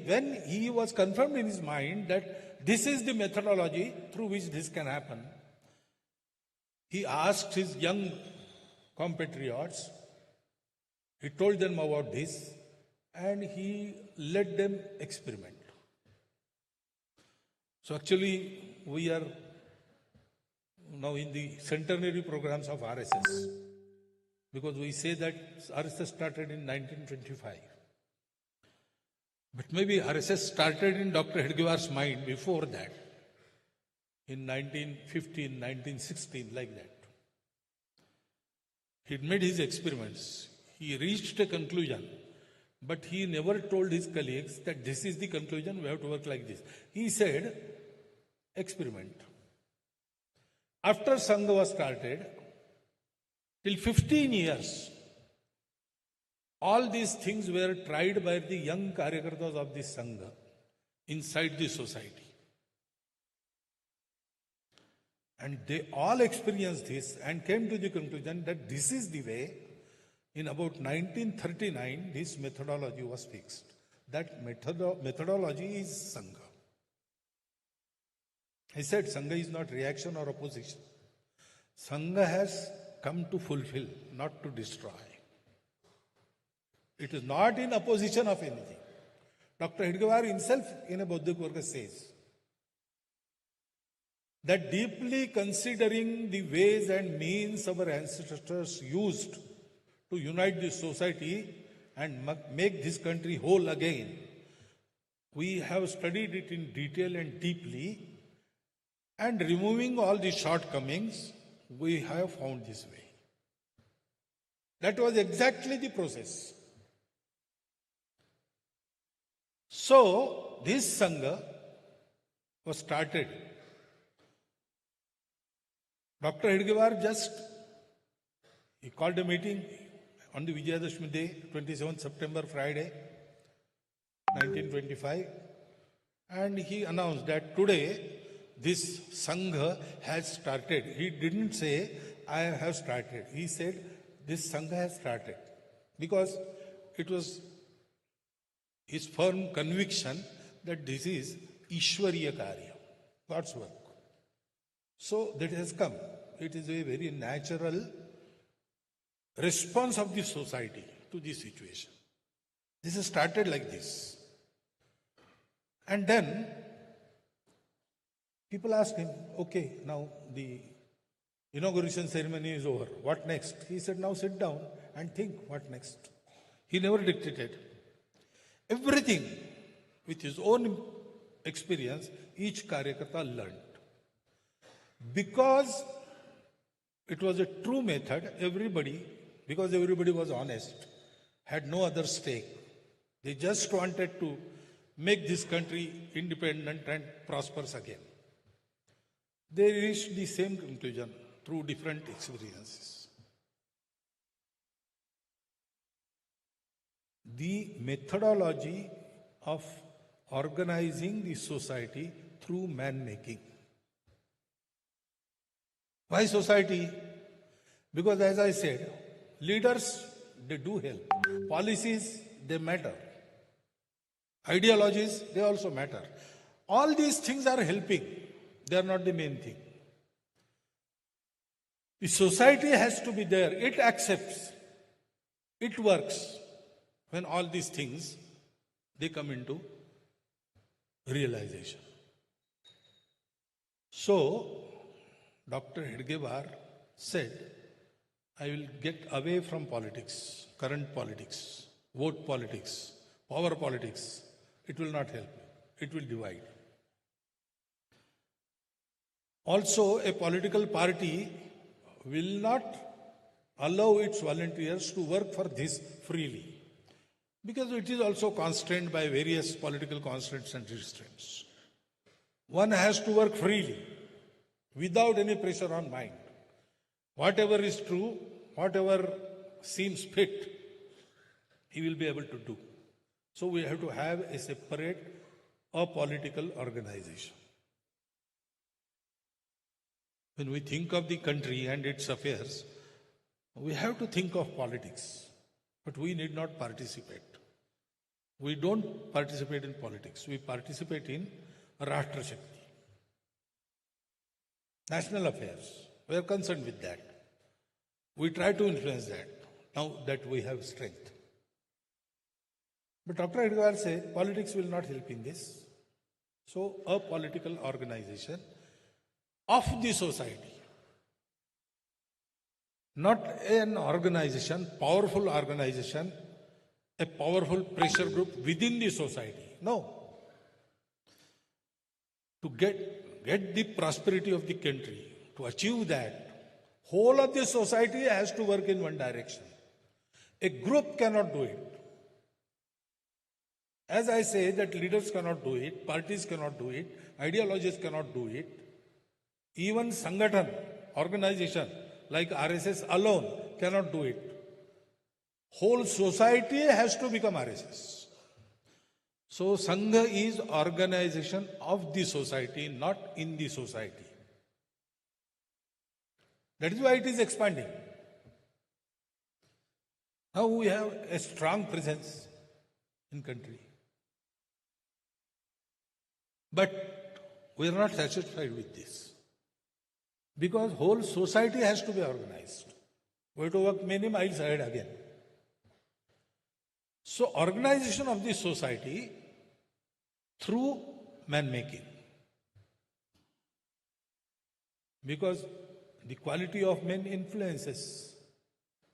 [SPEAKER 3] when he was confirmed in his mind that this is the methodology through which this can happen, he asked his young compatriots, he told them about this, and he let them experiment. So actually, we are now in the centenary programs of RSS, because we say that RSS started in 1925. But maybe RSS started in Dr. Hedgewar's mind before that, in 1915, 1916, like that. He made his experiments. He reached a conclusion, but he never told his colleagues that this is the conclusion, we have to work like this. He said, experiment. After Sangh was started, till 15 years, all these things were tried by the young Karyakartas of the Sangha inside the society. And they all experienced this and came to the conclusion that this is the way. In about 1939, this methodology was fixed. That methodology is Sangha. I said Sangha is not reaction or opposition. Sangha has come to fulfill, not to destroy. It is not in opposition of anything. Dr. Hedgewar himself in a Bauddhik Varga says that deeply considering the ways and means our ancestors used to unite this society and make this country whole again, we have studied it in detail and deeply, and removing all the shortcomings, we have found this way. That was exactly the process. So, this Sangha was started. Dr. Hedgewar he called a meeting on the Vijayadashmi day, 27th September, Friday, 1925, and he announced that today this Sangh has started. He didn't say, I have started. He said, this Sangh has started. Because it was his firm conviction that this is Ishwariya Karya, God's work. So that has come. It is a very natural response of the society to this situation. This has started like this. And then people asked him, okay, now the inauguration ceremony is over. What next? He said, now sit down and think what next. He never dictated. Everything with his own experience, each Karyakarta learned. Because it was a true method, because everybody was honest, had no other stake. They just wanted to make this country independent and prosperous again. They reached the same conclusion through different experiences. The methodology of organizing the society through man-making. Why society? Because as I said, leaders, they do help. Policies, they matter. Ideologies, they also matter. All these things are helping. They are not the main thing. The society has to be there. It accepts. It works. When all these things, they come into realization. So, Dr. Hedgevar said, I will get away from politics, current politics, vote politics, power politics. It will not help. It will divide. Also, a political party will not allow its volunteers to work for this freely, because it is also constrained by various political constraints and restraints. One has to work freely, without any pressure on mind. Whatever is true, whatever seems fit, he will be able to do. So we have to have a separate, apolitical organization. When we think of the country and its affairs, we have to think of politics, but we need not participate. We don't participate in politics. We participate in Rashtra Shakti. National affairs. We are concerned with that. We try to influence that, now that we have strength. But Dr. Hedgevar said, politics will not help in this. So, a political organization of the society. Not an organization, powerful organization, a powerful pressure group within the society. No. To get the prosperity of the country, to achieve that, whole of the society has to work in one direction. A group cannot do it. As I say that leaders cannot do it, parties cannot do it, ideologies cannot do it, even Sangathan, organization like RSS alone cannot do it. Whole society has to become RSS. So Sangha is organization of the society, not in the society. That is why it is expanding. Now we have a strong presence in country. But we are not satisfied with this. Because whole society has to be organized. We have to work many miles ahead again. So organization of the society through man-making. Because the quality of men influences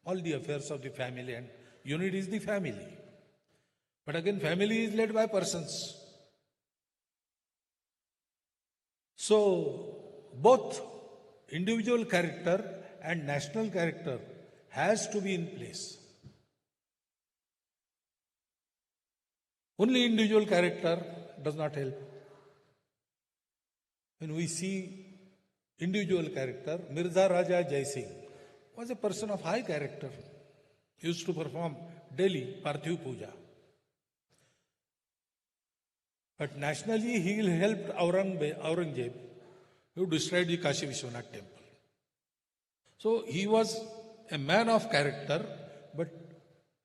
[SPEAKER 3] all the affairs of the family, and unit is the family. But again, family is led by persons. So, both individual character and national character has to be in place. Only individual character does not help. When we see individual character, Mirza Raja Jai Singh was a person of high character. used to perform daily Parthiv Puja. But nationally, he helped Aurangzeb, who destroyed the Kashi Vishwanath temple. So he was a man of character, but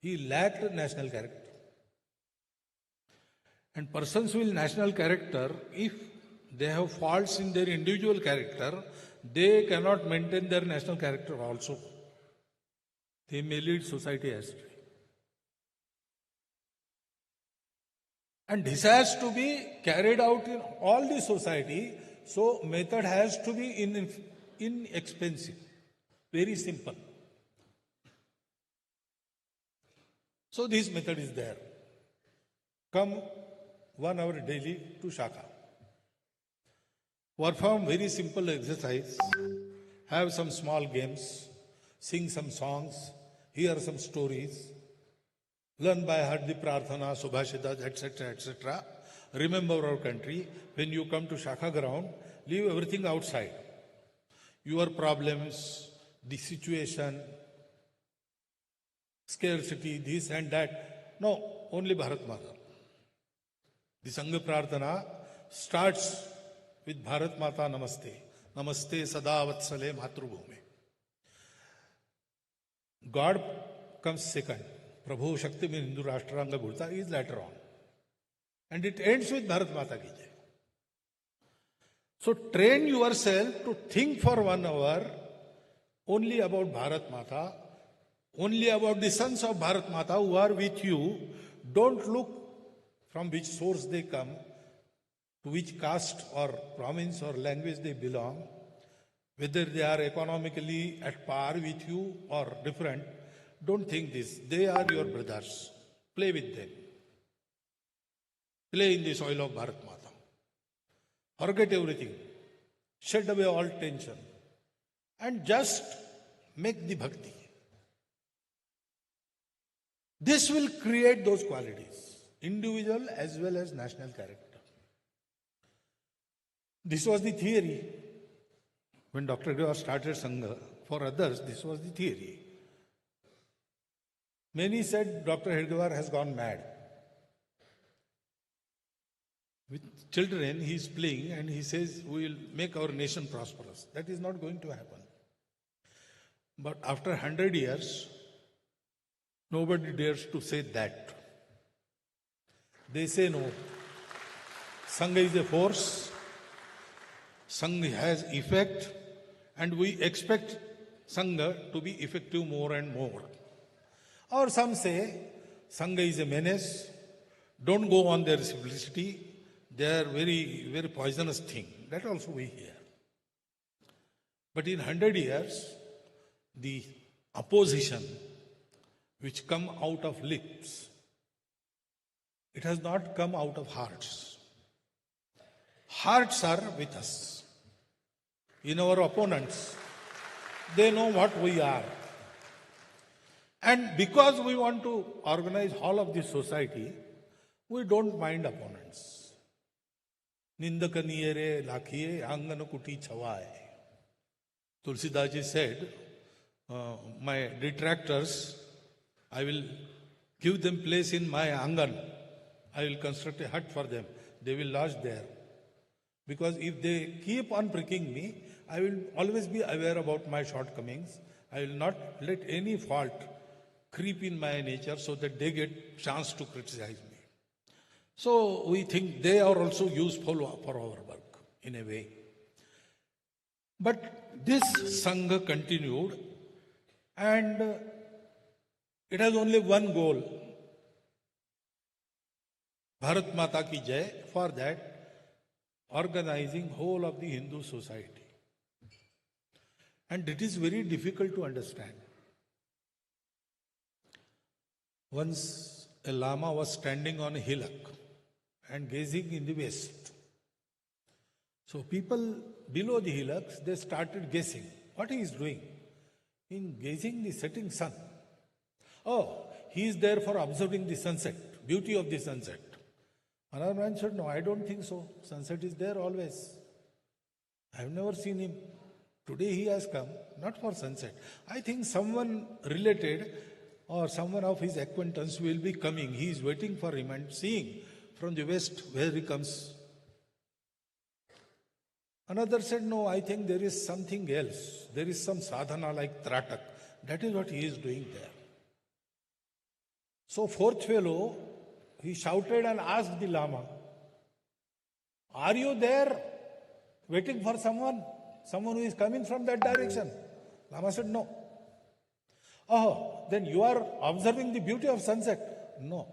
[SPEAKER 3] he lacked national character. And persons with national character, if they have faults in their individual character, they cannot maintain their national character also. They may lead society astray. And this has to be carried out in all the society, so method has to be inexpensive, very simple. So this method is there. Come 1 hour daily to Shaka. Perform very simple exercise, have some small games, sing some songs, hear some stories, learn by heart the prarthana, subhashitas, etc., etc. Remember our country. When you come to Shaka ground, leave everything outside. Your problems, the situation, scarcity, this and that. No, only Bharat Mata. The Sangh Prarthana starts with Bharat Mata Namaste. Namaste Sada Vatsale Matrubhume. God comes second. Prabhu Shakti mein Hindu Rashtranga Gurta is later on. And it ends with Bharat Mata Ki Jai. So train yourself to think for 1 hour only about Bharat Mata, only about the sons of Bharat Mata who are with you. Don't look from which source they come, to which caste or province or language they belong, whether they are economically at par with you or different. Don't think this. They are your brothers. Play with them. Play in the soil of Bharat Mata. Forget everything. Shed away all tension. And just make the bhakti. This will create those qualities, individual as well as national character. This was the theory. When Dr. Hedgewar started Sangha, for others, this was the theory. Many said Dr. Hedgewar has gone mad. With children, he is playing and he says, we will make our nation prosperous. That is not going to happen. But after 100 years, nobody dares to say that. They say no. Sangha is a force. Sangha has effect. And we expect Sangha to be effective more and more. Or some say, Sangha is a menace. Don't go on their simplicity. They are very, very poisonous thing. That also we hear. But in 100 years, the opposition which come out of lips, it has not come out of hearts. Hearts are with us. In our opponents, they know what we are. And because we want to organize all of this society, we don't mind opponents. Nindaka niyere lakhiye angana kuti chhawaye. Tulsidas ji said, my detractors, I will give them place in my angan. I will construct a hut for them. They will lodge there. Because if they keep on pricking me, I will always be aware about my shortcomings. I will not let any fault creep in my nature so that they get chance to criticize me. So we think they are also useful for our work in a way. But this Sangha continued and it has only one goal. Bharat Mata Ki Jai, for that organizing whole of the Hindu society. And it is very difficult to understand. Once a Lama was standing on a hillock and gazing in the west. So people below the hillocks, they started guessing what he is doing in gazing the setting sun. Oh, he is there for observing the sunset, beauty of the sunset. Another man said, no, I don't think so. Sunset is there always. I have never seen him. Today he has come, not for sunset. I think someone related or someone of his acquaintance will be coming. He is waiting for him and seeing from the west where he comes. Another said, no, I think there is something else. There is some sadhana like Tratak. That is what he is doing there. So fourth fellow, he shouted and asked the Lama, are you there waiting for someone? Someone who is coming from that direction? Lama said, no. Oh, then you are observing the beauty of sunset? No.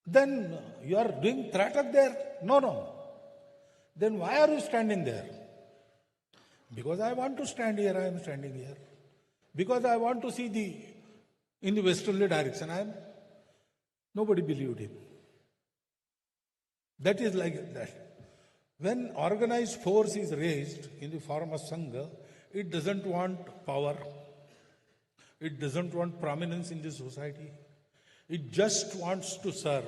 [SPEAKER 3] Then you are doing Tratak there? No. Then why are you standing there? Because I want to stand here, I am standing here. Because I want to see in the westerly direction, nobody believed him. That is like that. When organized force is raised in the form of Sangha, it doesn't want power. It doesn't want prominence in the society. It just wants to serve,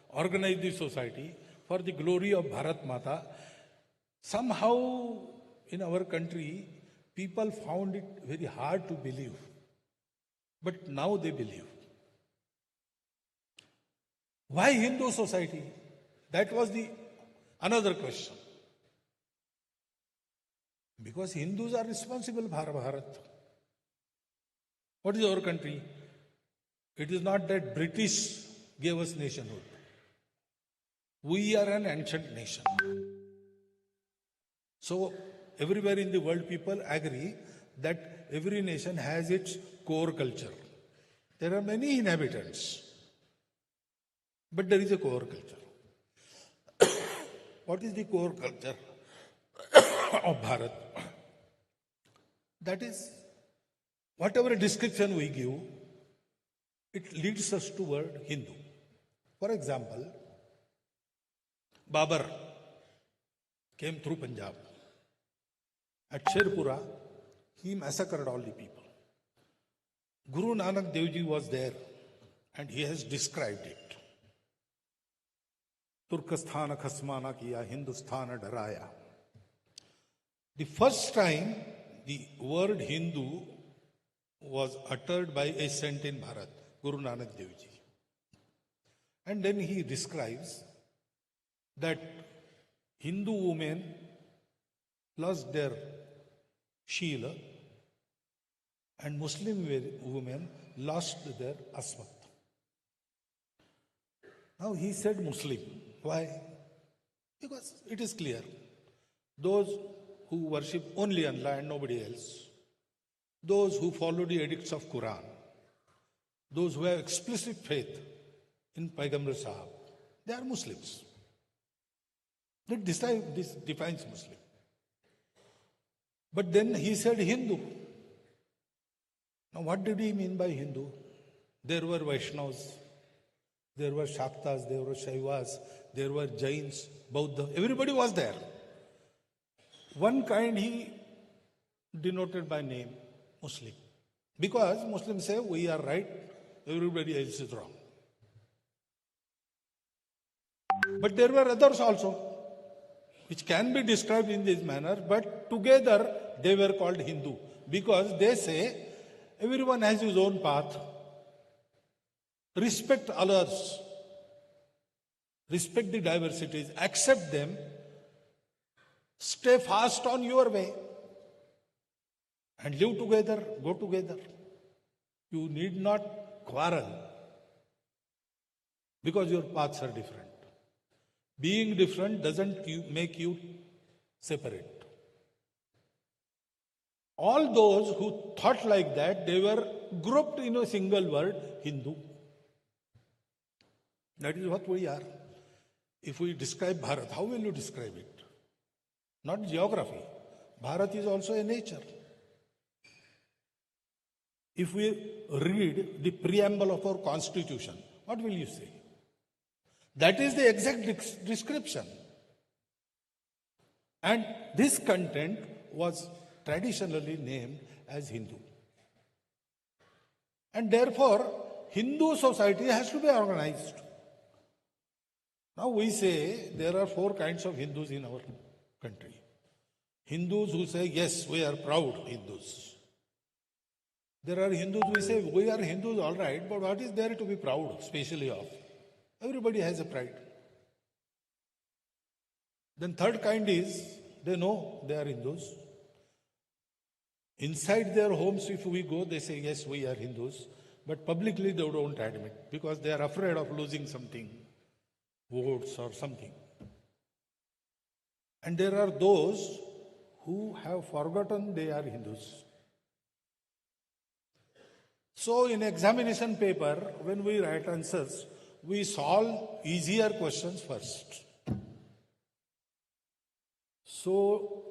[SPEAKER 3] organize the society for the glory of Bharat Mata. Somehow in our country, people found it very hard to believe. But now they believe. Why Hindu society? That was another question. Because Hindus are responsible for Bharat. What is our country? It is not that British gave us nationhood. We are an ancient nation. So everywhere in the world people agree that every nation has its core culture. There are many inhabitants, but there is a core culture. What is the core culture of Bharat? That is, whatever description we give, it leads us toward Hindu. For example, Babar came through Punjab. At Sherpura, he massacred all the people. Guru Nanak Dev Ji was there and he has described it. Turkesthana khasmana kiya, Hindusthana daraya. The first time the word Hindu was uttered by a saint in Bharat, Guru Nanak Dev Ji. And then he describes that Hindu women lost their Sheela and Muslim women lost their Asmat. Now he said Muslim. Why? Because it is clear. Those who worship only Allah and nobody else, those who follow the edicts of Quran, those who have explicit faith in Paigambar Sahab, they are Muslims. This defines Muslim. But then he said Hindu. Now what did he mean by Hindu? There were Vaishnavas, there were Shaktas, there were Shaivas, there were Jains, Buddha, everybody was there. One kind he denoted by name, Muslim. Because Muslims say we are right, everybody else is wrong. But there were others also, which can be described in this manner, but together they were called Hindu. Because they say everyone has his own path. Respect others. Respect the diversities. Accept them. Stay fast on your way. And live together, go together. You need not quarrel. Because your paths are different. Being different doesn't make you separate. All those who thought like that, they were grouped in a single word, Hindu. That is what we are. If we describe Bharat, how will you describe it? Not geography. Bharat is also a nature. If we read the preamble of our constitution, what will you say? That is the exact description. And this content was traditionally named as Hindu. And therefore, Hindu society has to be organized. Now we say there are 4 kinds of Hindus in our country. Hindus who say, yes, we are proud Hindus. There are Hindus who say, we are Hindus, all right, but what is there to be proud, especially of? Everybody has a pride. Then third kind is, they know they are Hindus. Inside their homes, if we go, they say, yes, we are Hindus. But publicly, they don't admit because they are afraid of losing something, votes or something. And there are those who have forgotten they are Hindus. So in examination paper, when we write answers, we solve easier questions first. So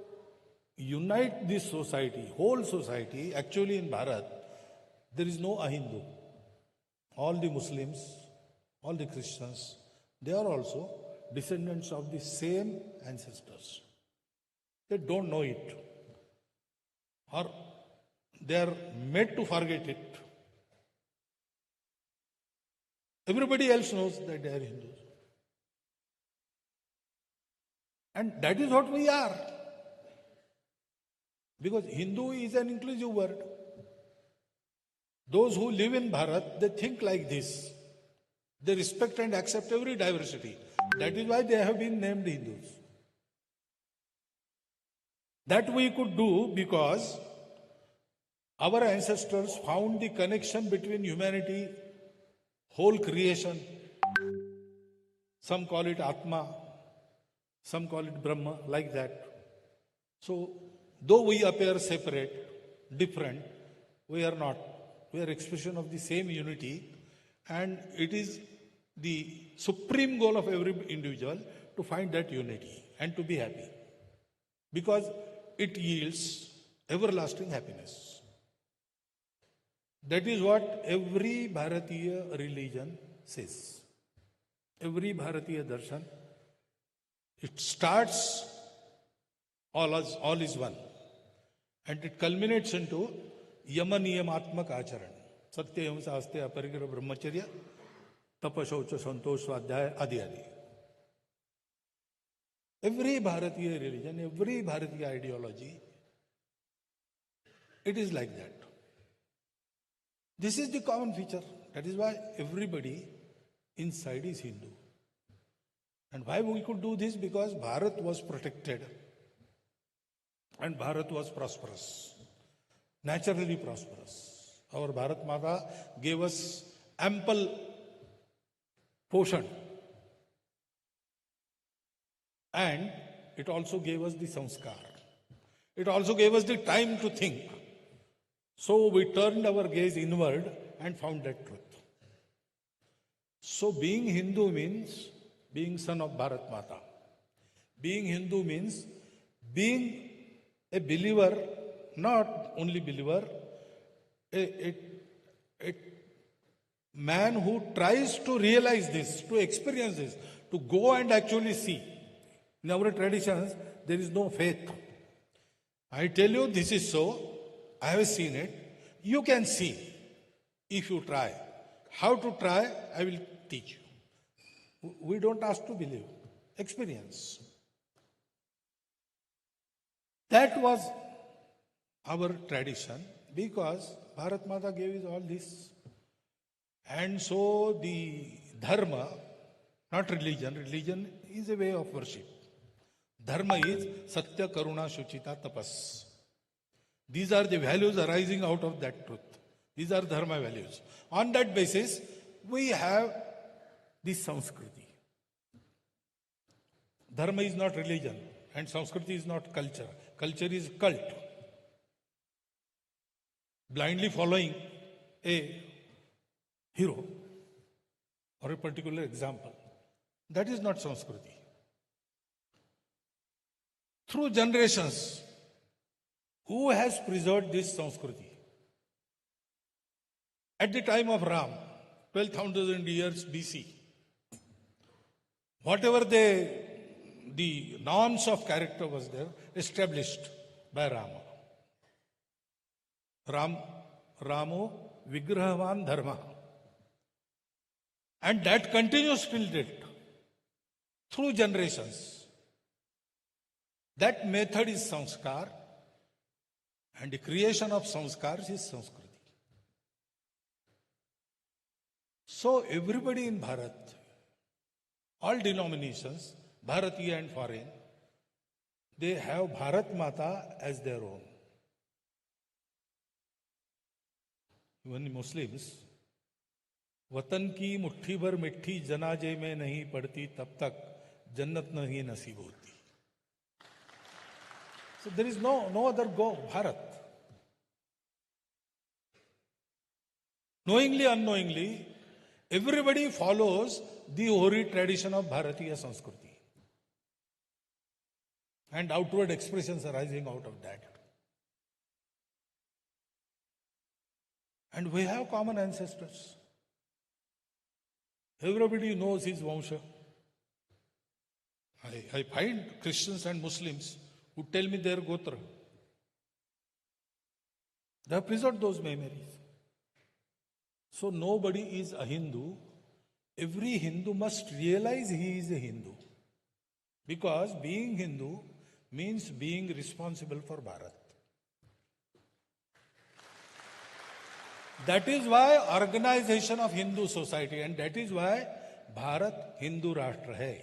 [SPEAKER 3] unite this society, whole society. Actually in Bharat, there is no Ahindu. All the Muslims, all the Christians, they are also descendants of the same ancestors. They don't know it. Or they are made to forget it. Everybody else knows that they are Hindus. And that is what we are. Because Hindu is an inclusive word. Those who live in Bharat, they think like this. They respect and accept every diversity. That is why they have been named Hindus. That we could do because our ancestors found the connection between humanity, whole creation. Some call it Atma, some call it Brahma, like that. So, though we appear separate, different, we are not. We are expression of the same unity, and it is the supreme goal of every individual to find that unity and to be happy. Because it yields everlasting happiness. That is what every Bharatiya religion says. Every Bharatiya darshan, it starts all is one. And it culminates into Yama Niyamatmak Acharan. Satya Himsa Aste Aparigra Brahmacharya, Tapashaucha Santosh Swadhyaya Adi Adi. Every Bharatiya religion, every Bharatiya ideology, it is like that. This is the common feature. That is why everybody inside is Hindu. And why we could do this? Because Bharat was protected and Bharat was prosperous, naturally prosperous. Our Bharat Mata gave us ample portion. And it also gave us the sanskar. It also gave us the time to think. So we turned our gaze inward and found that truth. So being Hindu means being son of Bharat Mata. Being Hindu means being a believer, not only believer, a man who tries to realize this, to experience this, to go and actually see. In our traditions, there is no faith. I tell you this is so, I have seen it. You can see if you try. How to try, I will teach you. We don't ask to believe. Experience. That was our tradition because Bharat Mata gave us all this. And so the dharma, not religion, religion is a way of worship. Dharma is Satya, Karuna, Shuchita, Tapas. These are the values arising out of that truth. These are dharma values. On that basis, we have this Sanskriti. Dharma is not religion and Sanskriti is not culture. Culture is cult. Blindly following a hero or a particular example. That is not Sanskriti. Through generations, who has preserved this Sanskriti? At the time of Ram, 12,000 years BC, whatever the norms of character was there, established by Rama. Ramo Vigrahavan Dharma. And that continues till date, through generations. That method is sanskar, and the creation of sanskars is Sanskriti. So everybody in Bharat, all denominations, Bharatiya and foreign, they have Bharat Mata as their own. Even Muslims, वतन की मुट्ठी भर मिट्टी जनाजे में नहीं पड़ती तब तक जन्नत नहीं नसीब होती. So there is no other go, Bharat. Knowingly, unknowingly, everybody follows the hoary tradition of Bharatiya Sanskriti. And outward expressions arising out of that. And we have common ancestors. Everybody knows his Vansha. I find Christians and Muslims who tell me their Gotra. They have preserved those memories. So nobody is a Hindu. Every Hindu must realize he is a Hindu. Because being Hindu means being responsible for Bharat. That is why organization of Hindu society, and that is why Bharat Hindu Rashtra hai.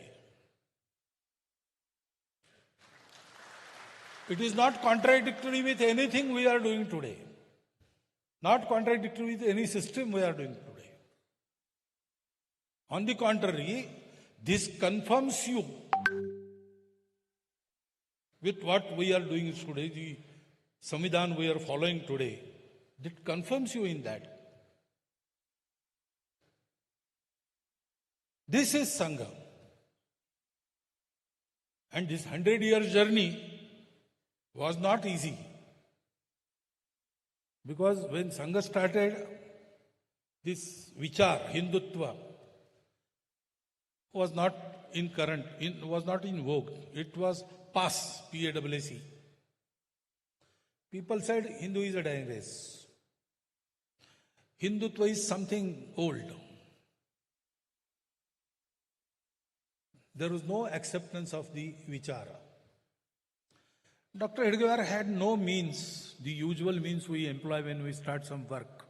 [SPEAKER 3] It is not contradictory with anything we are doing today. Not contradictory with any system we are doing today. On the contrary, this confirms you with what we are doing today, the Samvidhan we are following today. It confirms you in that. This is Sangha. And this 100-year journey was not easy. Because when Sangha started, this vichar, Hindutva, was not in current, was not in vogue. It was PAS, P-A-S-S. People said Hindu is a dying race. Hindutva is something old. There was no acceptance of the vichara. Dr. Hedgewar had no means, the usual means we employ when we start some work.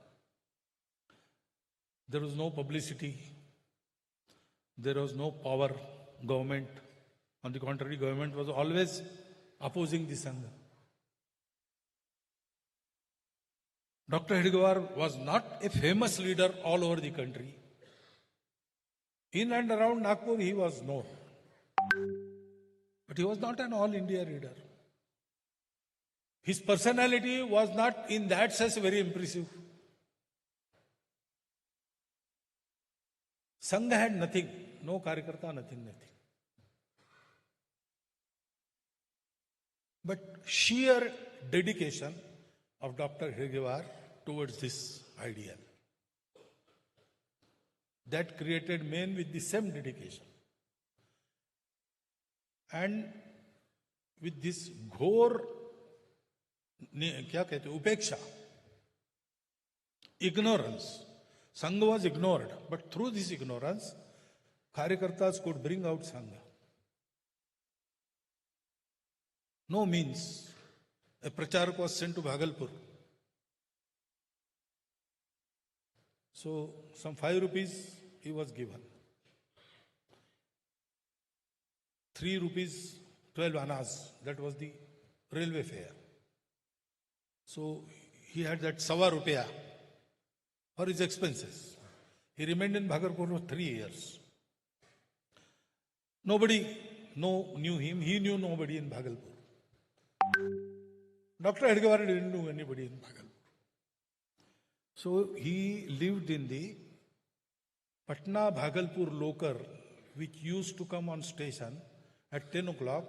[SPEAKER 3] There was no publicity. There was no power, government. On the contrary, government was always opposing the Sangha. Dr. Hedgewar was not a famous leader all over the country. In and around Nagpur, he was known. But he was not an all-India leader. His personality was not in that sense very impressive. Sangha had nothing. No Karyakarta, nothing. But sheer dedication of Dr. Hedgewar towards this ideal. That created men with the same dedication. And with this ghor, क्या कहते हैं, upeksha, ignorance. Sangha was ignored, but through this ignorance, Karyakartas could bring out Sangha. No means. A pracharak was sent to Bhagalpur. So, some 5 rupees he was given. 3 rupees, 12 annas, that was the railway fare. So, he had that Sawa Rupiah for his expenses. He remained in Bhagalpur for 3 years. Nobody knew him, he knew nobody in Bhagalpur. Dr. Hedgewar didn't know anybody in Bhagalpur. So he lived in the Patna-Bhagalpur local, which used to come on station at 10 o'clock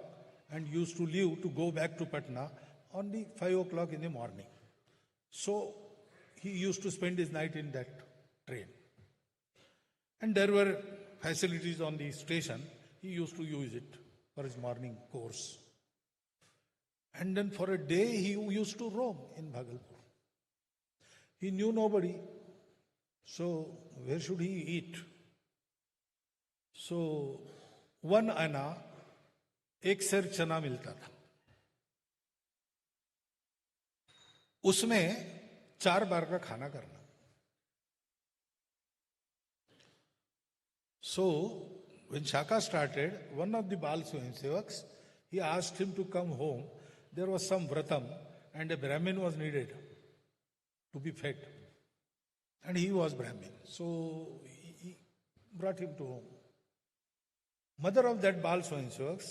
[SPEAKER 3] and used to leave to go back to Patna on the 5 o'clock in the morning. So he used to spend his night in that train. And there were facilities on the station. He used to use it for his morning course. And then for a day he used to roam in Bhagalpur. He knew nobody. So where should he eat? So 1 anna, 1 सेर चना मिलता था. उसमें 4 बार का खाना करना. So, when Shaka started, one of the Bal Swayamsevaks, he asked him to come home. There was some vratam and a Brahmin was needed to be fed. And he was Brahmin. So, he brought him to home. Mother of that Bal Swayamsevaks,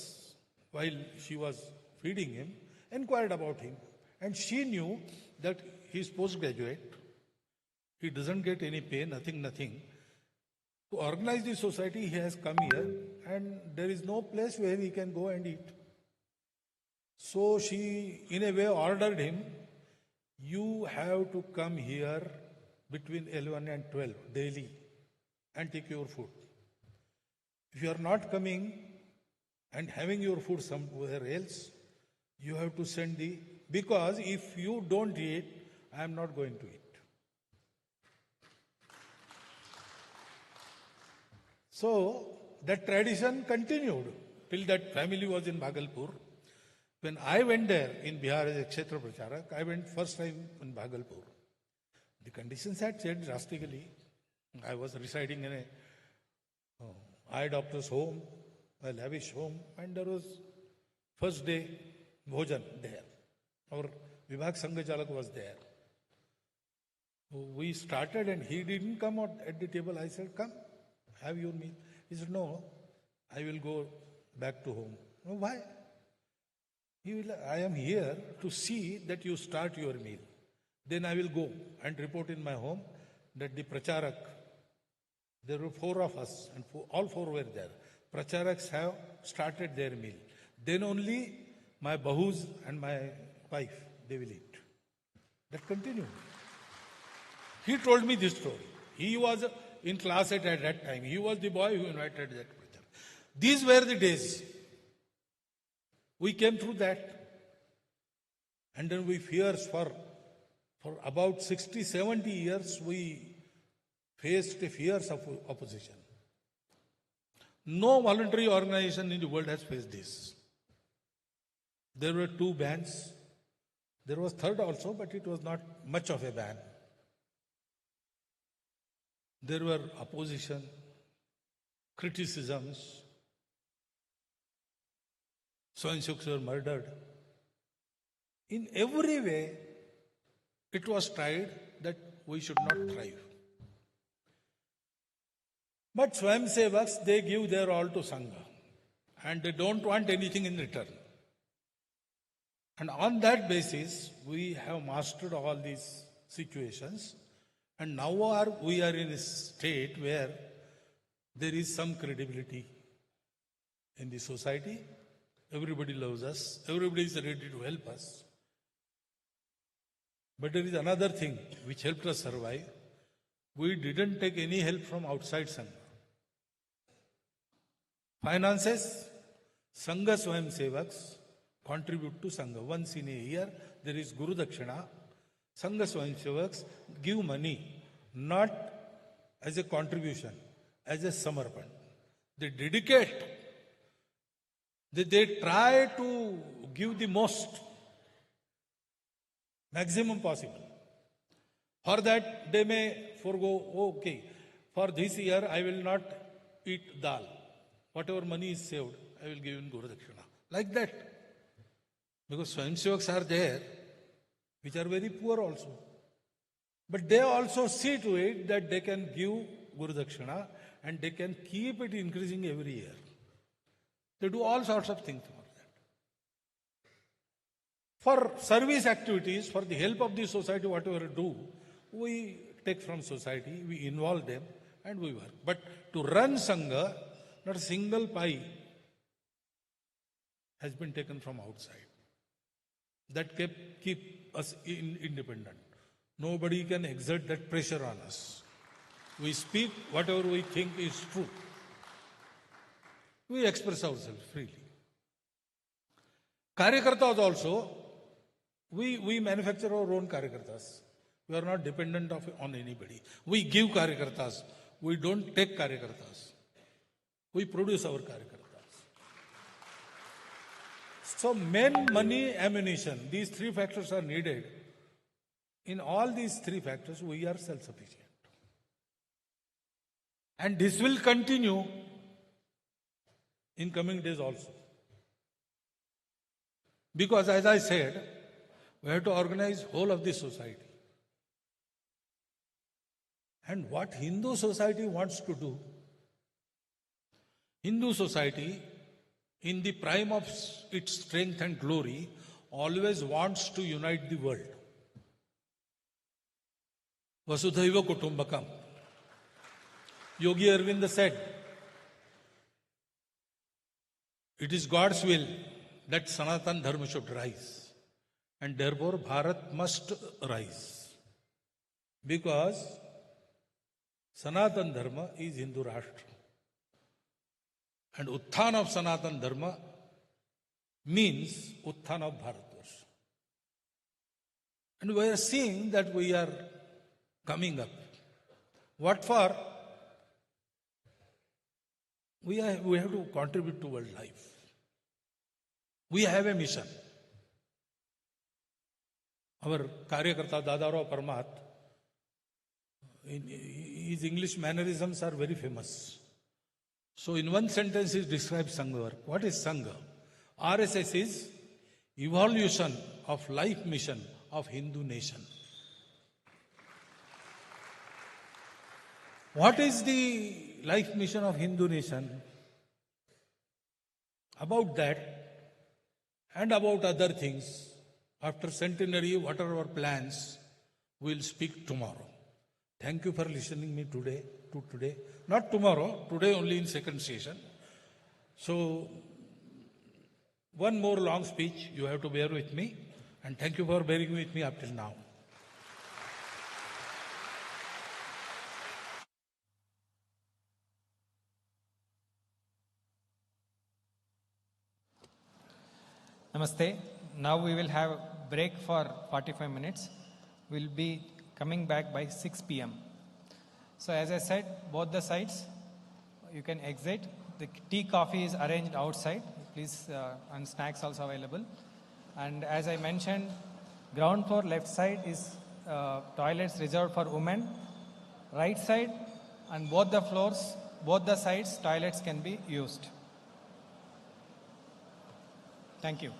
[SPEAKER 3] while she was feeding him, inquired about him. And she knew that he is postgraduate. He doesn't get any pay, nothing. To organize the society, he has come here and there is no place where he can go and eat. So she, in a way, ordered him, you have to come here between 11 and 12 daily and take your food. If you are not coming and having your food somewhere else, you have to send because if you don't eat, I am not going to eat. So that tradition continued till that family was in Bhagalpur. When I went there in Bihar as a Kshetra Pracharak, I went first time in Bhagalpur. The conditions had changed drastically. I was residing in a eye doctor's home, a lavish home, and there was first day bhojan there. Our Vibhag Sangh Chalak was there. We started and he didn't come out at the table. I said, come, have your meal. He said, no, I will go back to home. No, why? I am here to see that you start your meal. Then I will go and report in my home that the Pracharak, there were 4 of us and all 4 were there. Pracharaks have started their meal. Then only my bahus and my wife, they will eat. That continued. He told me this story. He was in class at that time. He was the boy who invited that Pracharak. These were the days. We came through that. And then we fears for about 60, 70 years, we faced a fierce opposition. No voluntary organization in the world has faced this. There were 2 bans. There was third also, but it was not much of a ban. There were opposition, criticisms. Swayamsevaks were murdered. In every way, it was tried that we should not thrive. But Swayamsevaks, they give their all to Sangha. And they don't want anything in return. And on that basis, we have mastered all these situations. And now we are in a state where there is some credibility in the society. Everybody loves us. Everybody is ready to help us. But there is another thing which helped us survive. We didn't take any help from outside Sangha. Finances, Sangha Swayamsevaks contribute to Sangha. Once in a year, there is Guru Dakshina. Sangha Swayamsevaks give money, not as a contribution, as a samarpan. They dedicate. They try to give the most, maximum possible. For that, they may forego, okay, for this year I will not eat dal. Whatever money is saved, I will give in Guru Dakshina. Like that. Because Swayamsevaks are there, which are very poor also. But they also see to it that they can give Guru Dakshina and they can keep it increasing every year. They do all sorts of things for that. For service activities, for the help of the society, whatever we do, we take from society, we involve them, and we work. But to run Sangha, not a single pie has been taken from outside. That keep us independent. Nobody can exert that pressure on us. We speak whatever we think is true. We express ourselves freely. Karyakartas also, we manufacture our own Karyakartas. We are not dependent on anybody. We give Karyakartas. We don't take Karyakartas. We produce our Karyakartas. So men, money, ammunition, these 3 factors are needed. In all these 3 factors, we are self-sufficient. And this will continue in coming days also. Because as I said, we have to organize whole of the society. And what Hindu society wants to do, Hindu society in the prime of its strength and glory always wants to unite the world. Vasudhaiva Kutumbakam. Yogi Arvind said, it is God's will that Sanatan Dharma should rise. And therefore Bharat must rise. Because Sanatan Dharma is Hindu Rashtra. And Utthan of Sanatan Dharma means Utthan of Bharatvarsha. And we are seeing that we are coming up. What for? We have to contribute to world life. We have a mission. Our Karyakarta Dadarao Parmat, his English mannerisms are very famous. So in one sentence he describes Sangh work. What is Sangh? RSS is evolution of life mission of Hindu nation. What is the life mission of Hindu nation? About that and about other things, after centenary, what are our plans, we'll speak tomorrow. Thank you for listening me today. Not tomorrow, today only in second session. So, one more long speech, you have to bear with me. And thank you for bearing with me up till now.
[SPEAKER 1] Namaste. Now we will have a break for 45 minutes. We'll be coming back by 6 p.m. So as I said, both the sides, you can exit. The tea, coffee is arranged outside. Please, and snacks also available. And as I mentioned, ground floor left side is toilets reserved for women. Right side and both the floors, both the sides, toilets can be used. Thank you.